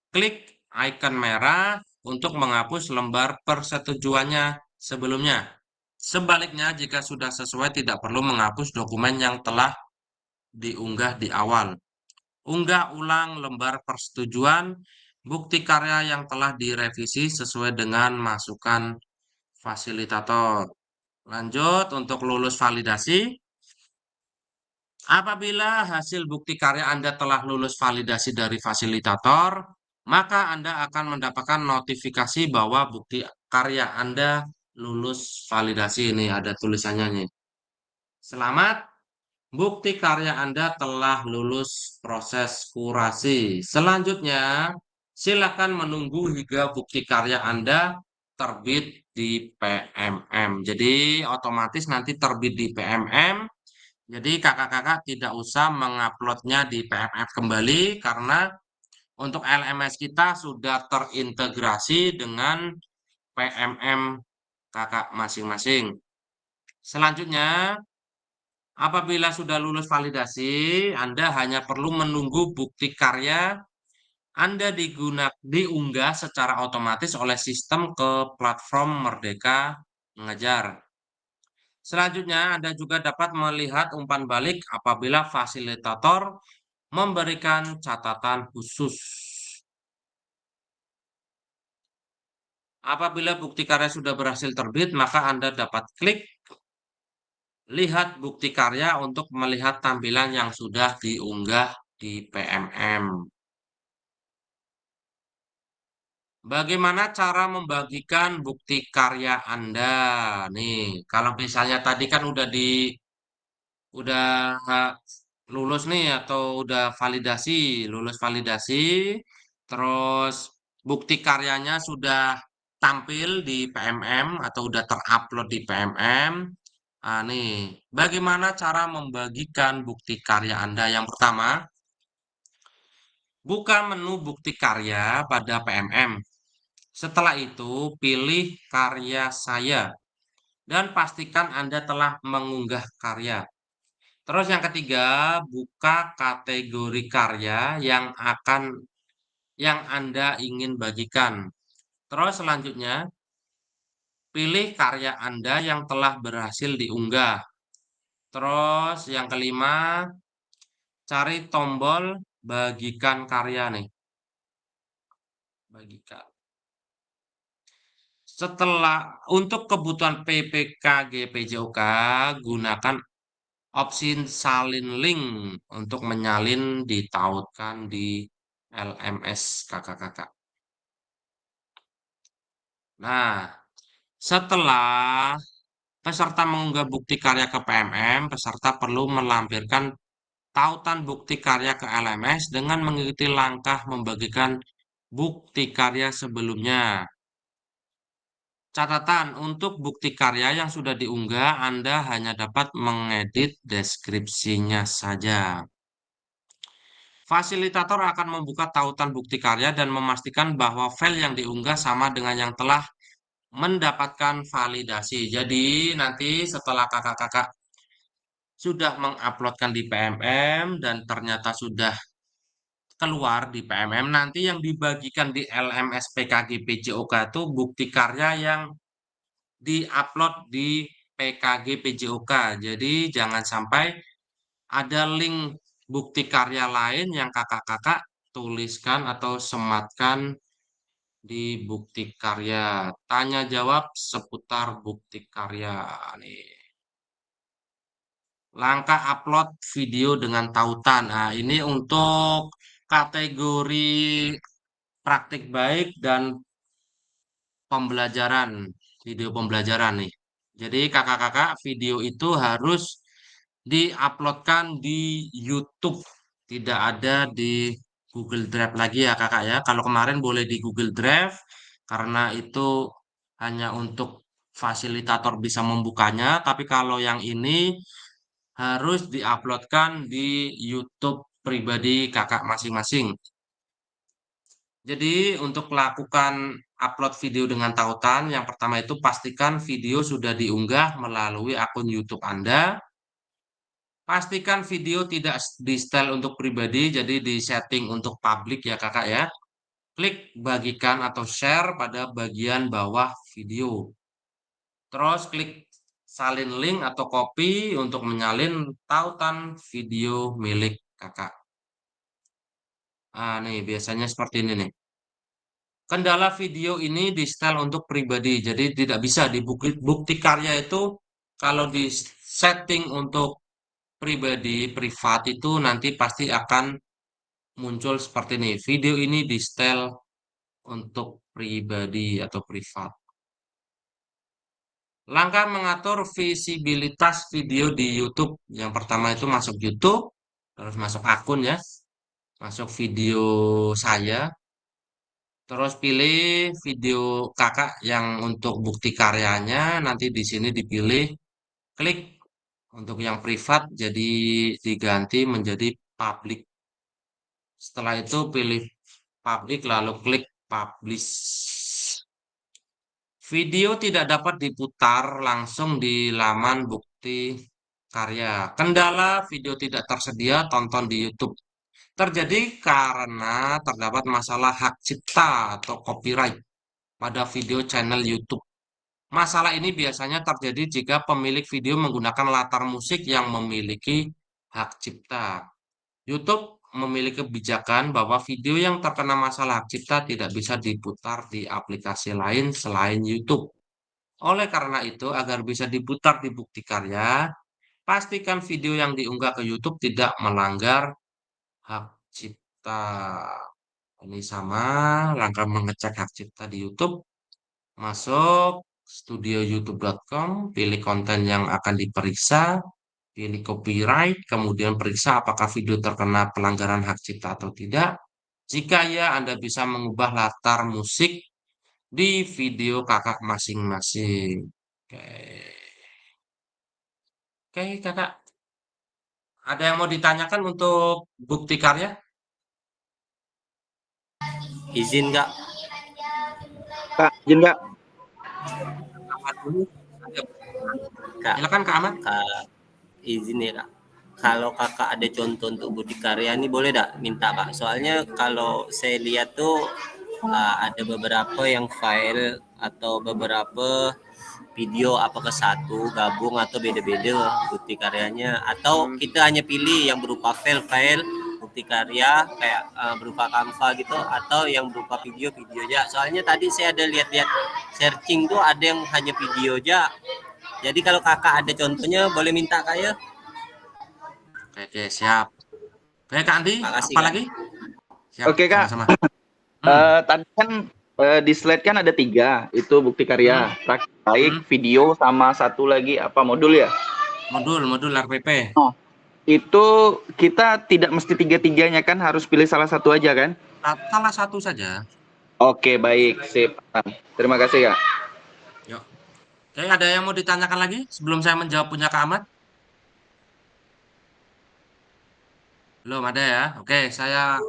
klik icon merah untuk menghapus lembar persetujuannya sebelumnya. Sebaliknya, jika sudah sesuai tidak perlu menghapus dokumen yang telah diunggah di awal. Unggah ulang lembar persetujuan bukti karya yang telah direvisi sesuai dengan masukan fasilitator. Lanjut untuk lulus validasi. Apabila hasil bukti karya Anda telah lulus validasi dari fasilitator, maka Anda akan mendapatkan notifikasi bahwa bukti karya Anda lulus validasi. Ini ada tulisannya nih. Selamat, bukti karya Anda telah lulus proses kurasi. Selanjutnya, silakan menunggu hingga bukti karya Anda terbit di PMM. Jadi otomatis nanti terbit di PMM. Jadi kakak-kakak tidak usah menguploadnya di PMM kembali karena untuk LMS kita sudah terintegrasi dengan PMM kakak masing-masing. Selanjutnya, apabila sudah lulus validasi, Anda hanya perlu menunggu bukti karya Anda diunggah secara otomatis oleh sistem ke platform Merdeka Mengajar. Selanjutnya, Anda juga dapat melihat umpan balik apabila fasilitator memberikan catatan khusus. Apabila bukti karya sudah berhasil terbit, maka Anda dapat klik lihat bukti karya untuk melihat tampilan yang sudah diunggah di PMM. Bagaimana cara membagikan bukti karya Anda? Nih, kalau misalnya tadi kan udah lulus nih atau udah lulus validasi, terus bukti karyanya sudah tampil di PMM atau udah terupload di PMM. Nah, nih, bagaimana cara membagikan bukti karya Anda? Yang pertama, buka menu bukti karya pada PMM. Setelah itu, pilih karya saya dan pastikan Anda telah mengunggah karya. Terus yang ketiga, buka kategori karya yang Anda ingin bagikan. Terus selanjutnya, pilih karya Anda yang telah berhasil diunggah. Terus yang kelima, cari tombol bagikan karya nih. Bagikan. Setelah untuk kebutuhan PPKG PJOK, gunakan opsi salin link untuk menyalin ditautkan di LMS kakak-kakak. Nah, setelah peserta mengunggah bukti karya ke PMM, peserta perlu melampirkan tautan bukti karya ke LMS dengan mengikuti langkah membagikan bukti karya sebelumnya. Catatan, untuk bukti karya yang sudah diunggah, Anda hanya dapat mengedit deskripsinya saja. Fasilitator akan membuka tautan bukti karya dan memastikan bahwa file yang diunggah sama dengan yang telah mendapatkan validasi. Jadi nanti setelah kakak-kakak sudah menguploadkan di PMM dan ternyata sudah keluar di PMM, nanti yang dibagikan di LMS PKG PJOK itu bukti karya yang diupload di PKG PJOK. Jadi jangan sampai ada link bukti karya lain yang kakak-kakak tuliskan atau sematkan di bukti karya. Tanya jawab seputar bukti karya nih. Langkah upload video dengan tautan. Nah, ini untuk kategori praktik baik dan pembelajaran, video pembelajaran nih. Jadi kakak-kakak video itu harus diuploadkan di YouTube, tidak ada di Google Drive lagi ya kakak ya. Kalau kemarin boleh di Google Drive karena itu hanya untuk fasilitator bisa membukanya, tapi kalau yang ini harus diuploadkan di YouTube pribadi kakak masing-masing. Jadi untuk melakukan upload video dengan tautan, yang pertama itu pastikan video sudah diunggah melalui akun YouTube Anda. Pastikan video tidak di style untuk pribadi, jadi di setting untuk publik ya kakak ya. Klik bagikan atau share pada bagian bawah video. Terus klik salin link atau copy untuk menyalin tautan video milik kakak. Nah nih biasanya seperti ini nih. Kendala video ini di style untuk pribadi, jadi tidak bisa bukti karya itu kalau di setting untuk pribadi privat itu nanti pasti akan muncul seperti ini. Video ini di style untuk pribadi atau privat. Langkah mengatur visibilitas video di YouTube. Yang pertama itu masuk YouTube, terus masuk akun ya. Masuk video saya. Terus pilih video kakak yang untuk bukti karyanya, nanti di sini dipilih klik untuk yang privat jadi diganti menjadi public. Setelah itu pilih public lalu klik publish. Video tidak dapat diputar langsung di laman bukti karya. Kendala video tidak tersedia tonton di YouTube. Terjadi karena terdapat masalah hak cipta atau copyright pada video channel YouTube. Masalah ini biasanya terjadi jika pemilik video menggunakan latar musik yang memiliki hak cipta. YouTube memiliki kebijakan bahwa video yang terkena masalah hak cipta tidak bisa diputar di aplikasi lain selain YouTube. Oleh karena itu, agar bisa diputar di bukti karya, pastikan video yang diunggah ke YouTube tidak melanggar hak cipta. Ini sama langkah mengecek hak cipta di YouTube. Masuk studioyoutube.com, pilih konten yang akan diperiksa, pilih copyright, kemudian periksa apakah video terkena pelanggaran hak cipta atau tidak. Jika ya, Anda bisa mengubah latar musik di video kakak masing-masing. Oke, kakak. Ada yang mau ditanyakan untuk bukti karya? Izin nggak? Kak, izin nggak? Kak, Silakan Kak Ahmad. izin ya kak. Kalau kakak ada contoh untuk bukti karya ini boleh tak minta kak? Soalnya kalau saya lihat tuh ada beberapa yang file atau beberapa video apakah satu gabung atau beda-beda bukti karyanya, atau kita hanya pilih yang berupa file bukti karya kayak berupa Canva gitu atau yang berupa video aja. Soalnya tadi saya ada lihat-lihat searching tuh ada yang hanya video aja. Jadi kalau kakak ada contohnya boleh minta kak ya. Oke, siap. Oke, Kak Andi, Makasih, apa Kak. lagi? Siap, Oke, Kak. sama-sama. Tadi kan di slide kan ada 3, itu bukti karya, praktik baik, video, sama satu lagi apa modul ya? Modul RPP. Oh, itu kita tidak mesti 3-3-nya kan, harus pilih salah satu aja kan? Salah satu saja. Oke, baik, sip. Terima kasih, Kak. Yuk. Oke, ada yang mau ditanyakan lagi sebelum saya menjawab punya Kak Ahmad? Belum ada ya? Oke, saya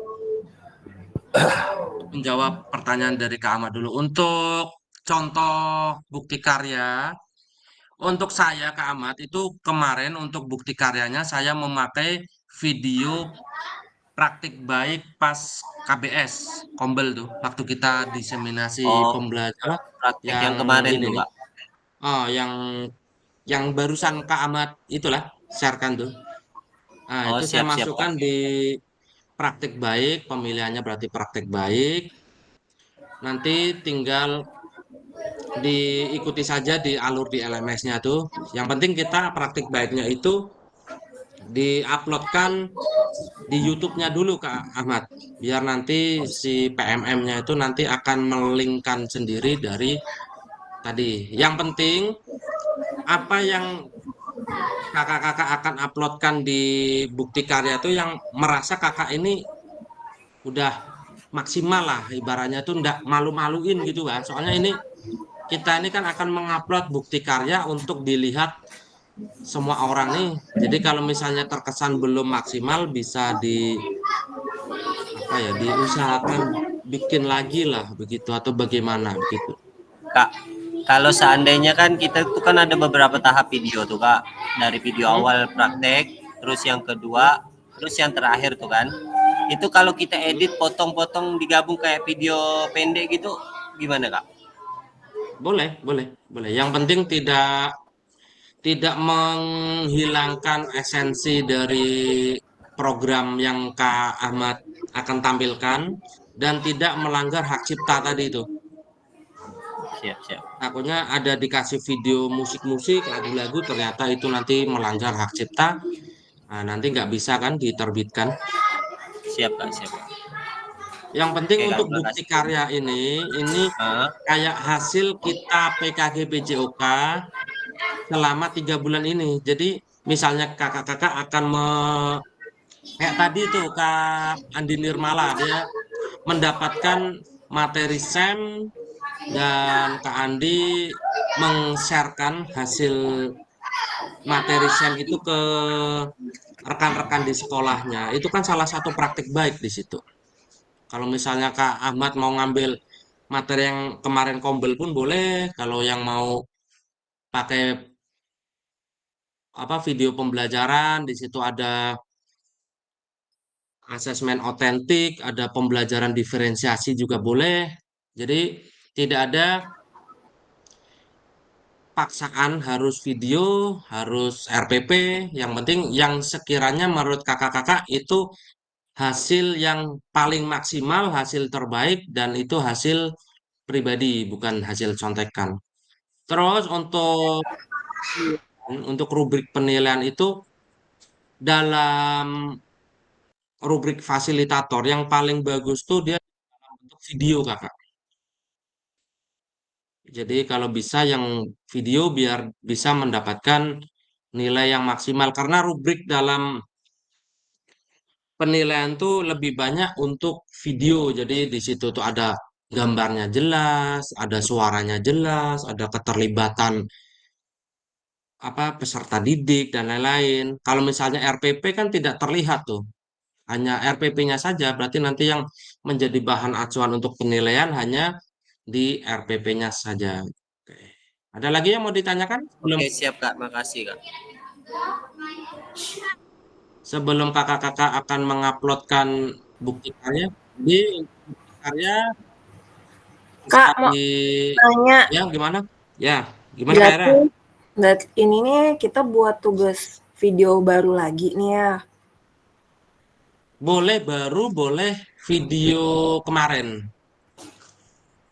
menjawab pertanyaan dari Kak Ahmad dulu. Untuk contoh bukti karya, untuk saya Kak Ahmad itu kemarin untuk bukti karyanya saya memakai video praktik baik pas KBS Kombel tuh waktu kita diseminasi Oh, pembelajaran praktek yang yang kemarin ini tuh nih. kak. Oh, yang barusan Kak Ahmad itulah sharekan tuh. Nah, Oh itu saya siap-siap kak. masukkan di praktik baik, pemilihannya berarti praktik baik. Nanti tinggal diikuti saja di alur di LMS-nya tuh. Yang penting kita praktik baiknya itu diuploadkan di YouTube-nya dulu Kak Ahmad. Biar nanti si PMM-nya itu nanti akan melingkan sendiri dari tadi. Yang penting apa yang kakak-kakak akan uploadkan di bukti karya itu yang merasa kakak ini udah maksimal lah ibaratnya tuh ndak malu-maluin gitu kan. Soalnya ini kita ini kan akan mengupload bukti karya untuk dilihat semua orang nih. Jadi kalau misalnya terkesan belum maksimal bisa diusahakan bikin lagi lah begitu atau bagaimana begitu. Kak, kalau seandainya kan kita tuh kan ada beberapa tahap video tuh kak. Dari video awal praktek, terus yang kedua, terus yang terakhir tuh kan. Itu kalau kita edit potong-potong digabung kayak video pendek gitu, gimana kak? Boleh. Yang penting tidak menghilangkan esensi dari program yang Kak Ahmad akan tampilkan dan tidak melanggar hak cipta tadi itu. Siap. Takutnya ada dikasih video musik-musik, lagu-lagu, ternyata itu nanti melanggar hak cipta. Nah, nanti nggak bisa kan diterbitkan. Siap kak. Yang penting Oke, Kak, untuk bukti makasih. karya ini kayak hasil kita PKG PJOK selama 3 bulan ini. Jadi misalnya kakak-kakak akan kayak tadi tuh Kak Andi Nirmala dia mendapatkan materi SEM dan Kak Andi meng-sharekan hasil materi SEM itu ke rekan-rekan di sekolahnya. Itu kan salah satu praktik baik di situ. Kalau misalnya Kak Ahmad mau ngambil materi yang kemarin Kombel pun boleh. Kalau yang mau pakai video pembelajaran, di situ ada asesmen otentik, ada pembelajaran diferensiasi juga boleh. Jadi tidak ada paksaan harus video, harus RPP. Yang penting yang sekiranya menurut kakak-kakak itu hasil yang paling maksimal, hasil terbaik, dan itu hasil pribadi, bukan hasil contekan. Terus untuk rubrik penilaian itu dalam rubrik fasilitator yang paling bagus tuh dia dalam bentuk video kakak. Jadi kalau bisa yang video biar bisa mendapatkan nilai yang maksimal karena rubrik dalam penilaian tuh lebih banyak untuk video. Jadi di situ tuh ada gambarnya jelas, ada suaranya jelas, ada keterlibatan peserta didik dan lain-lain. Kalau misalnya RPP kan tidak terlihat tuh. Hanya RPP-nya saja, berarti nanti yang menjadi bahan acuan untuk penilaian hanya di RPP-nya saja. Oke. Ada lagi yang mau ditanyakan Oke, siap kak, makasih kak. sebelum kakak-kakak akan menguploadkan bukti karya? Jadi bukti karya Kak, mau tanya. Ya, gimana? Ya, gimana Kak Era? Berarti ini nih kita buat tugas video baru lagi nih ya. Boleh baru, boleh video kemarin.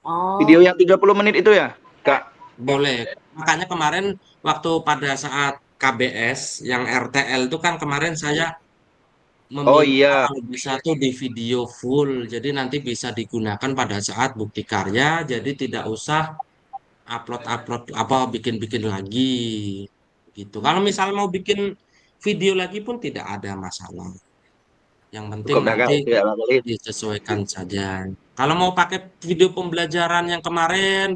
Oh. Video yang 30 menit itu ya, Kak? Boleh. Makanya kemarin waktu pada saat KBS yang RTL itu kan kemarin saya Oh meminta iya, kalau bisa tuh di video full. Jadi nanti bisa digunakan pada saat bukti karya. Jadi tidak usah upload-upload apa bikin-bikin lagi gitu. Kalau misal mau bikin video lagi pun tidak ada masalah. Yang penting cukup dah Kak. nanti Oke, Kak. disesuaikan saja. Kalau mau pakai video pembelajaran yang kemarin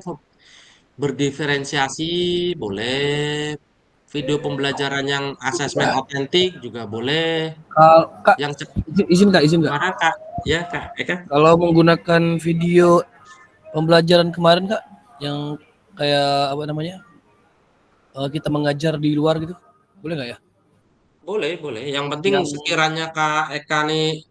berdiferensiasi boleh. Video pembelajaran yang asesmen otentik juga boleh. Kak, Yang izin Kak. mana Kak? Ya Kak Eka. Kalau menggunakan video pembelajaran kemarin Kak, yang kayak apa namanya, kita mengajar di luar gitu, boleh nggak ya? Boleh, boleh. Yang penting Yang sekiranya Kak Eka nih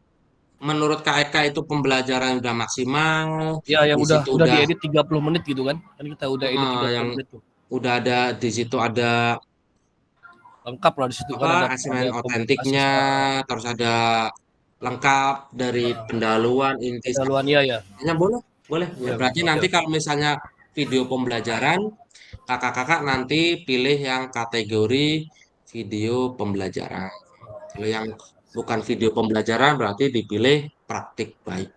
menurut Kak Eka itu pembelajaran udah maksimal, ya yang di situ udah udah diedit 30 menit gitu kan? Kan kita udah edit 30 yang menit tuh. udah ada di situ ada Lengkap lah di situ kan, apa ada asesmen asis, otentiknya, terus ada lengkap dari pendahuluan inti pendahuluan ya. ya boleh, boleh. Ya, Boleh. berarti nanti kalau misalnya video pembelajaran, kakak-kakak nanti pilih yang kategori video pembelajaran. Kalau yang bukan video pembelajaran berarti dipilih praktik baik.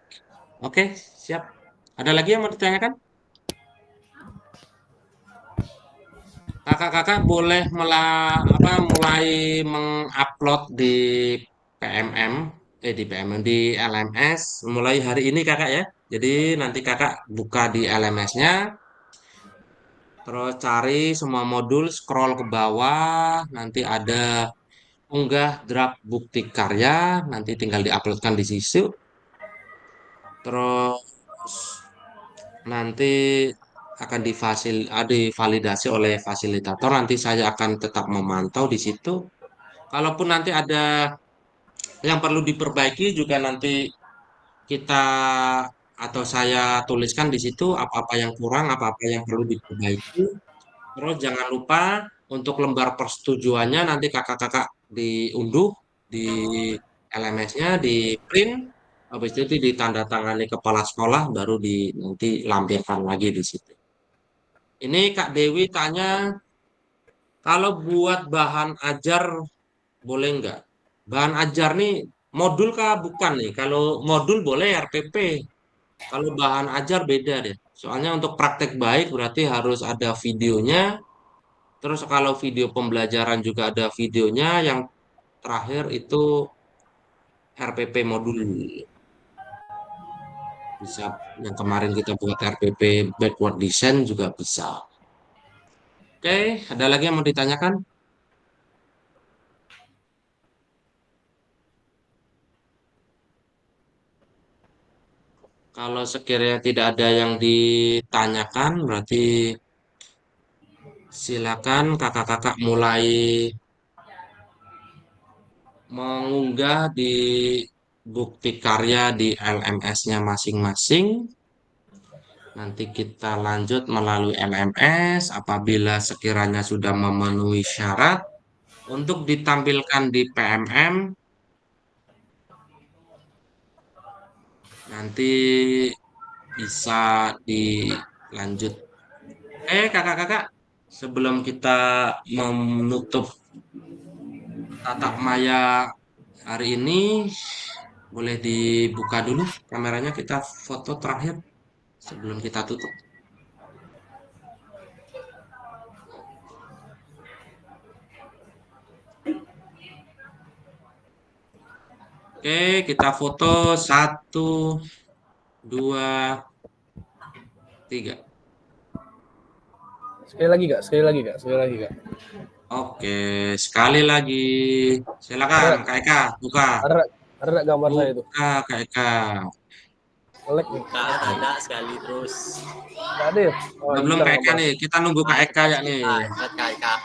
Oke, siap. Ada lagi yang mau ditanyakan? Kakak-kakak boleh mulai mengupload di PMM, di LMS mulai hari ini kakak ya. Jadi nanti kakak buka di LMS-nya, terus cari semua modul, scroll ke bawah, nanti ada unggah draft bukti karya, nanti tinggal diuploadkan di situ. Terus nanti akan divalidasi oleh fasilitator. Nanti saya akan tetap memantau di situ. Kalaupun nanti ada yang perlu diperbaiki juga nanti kita atau saya tuliskan di situ apa-apa yang kurang, apa-apa yang perlu diperbaiki. Terus jangan lupa untuk lembar persetujuannya nanti kakak-kakak diunduh di LMS-nya, di print, habis itu ditandatangani kepala sekolah, baru nanti lampirkan lagi di situ. Ini Kak Dewi tanya, kalau buat bahan ajar boleh nggak? Bahan ajar nih modul kah? Bukan nih. Kalau modul boleh RPP. Kalau bahan ajar beda deh. Soalnya untuk praktek baik berarti harus ada videonya. Terus kalau video pembelajaran juga ada videonya. Yang terakhir itu RPP modul. Bisa yang kemarin kita buat RPP backward design juga bisa. Oke, ada lagi yang mau ditanyakan? Kalau sekiranya tidak ada yang ditanyakan, berarti silakan kakak-kakak mulai mengunggah di bukti karya di LMS-nya masing-masing. Nanti kita lanjut melalui LMS apabila sekiranya sudah memenuhi syarat untuk ditampilkan di PMM. Nanti bisa dilanjut. Kakak-kakak, sebelum kita menutup tatap maya hari ini, boleh dibuka dulu kameranya, kita foto terakhir sebelum kita tutup. Oke, kita foto 1, 2, 3. Sekali lagi Kak. Oke, sekali lagi. Silakan Kak Eka, buka. Ada gambar saya itu. Buka Kak Eka. Buka, ada sekali terus. Ada ya? Belum Kak Eka nih, kita nunggu Kak Eka ya nih. Kak Eka,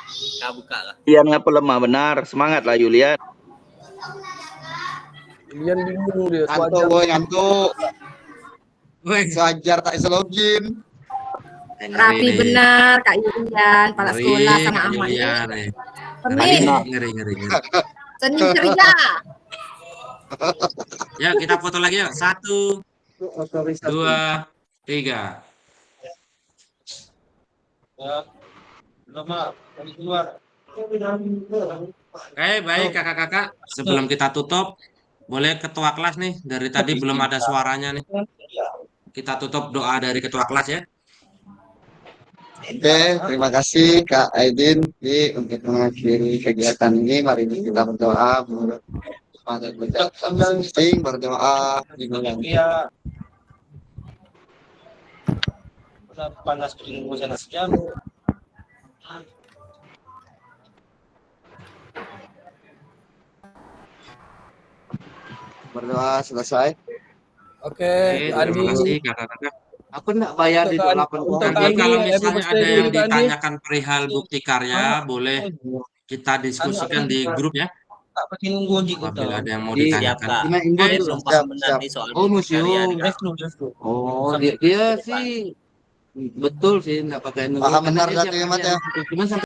buka lah. Julian ngapa lemah benar? Semangat lah Julian. Julian bingung dia. Ngantuk. Sewajar tak bisa login. Rapi benar Kak Yulian, kepala sekolah sama Ahmad. Yulian, Senin ngeri. Senin ceria. Ya, kita foto lagi yuk. 1, 2, 3. Oke, baik kakak-kakak. Sebelum kita tutup, boleh ketua kelas nih. Dari tadi belum ada suaranya nih. Kita tutup doa dari ketua kelas ya. Oke, terima kasih Kak Aidin untuk mengakhiri kegiatan ini. Mari kita berdoa menurut berdoa di bulan. Panas sejam. Berdoa selesai. Oke, Terima Andi. kasih kakak-kakak. Aku enggak bayar di Untuk 28. Nanti Andi, kalau happy misalnya birthday ada yang dulu, Kak Andi. ditanyakan perihal bukti karya, boleh kita diskusikan di grup ya. Apabila ada yang mau Siap, ditanyakan. Kak. Oke, Saya belum paham benar nih soal Oh, bukti karya museum. nih, Kak. Oh, dia sih betul sih enggak pakai Paham benar aja berarti siap ya, Mat, ya? aja. Cuman sampai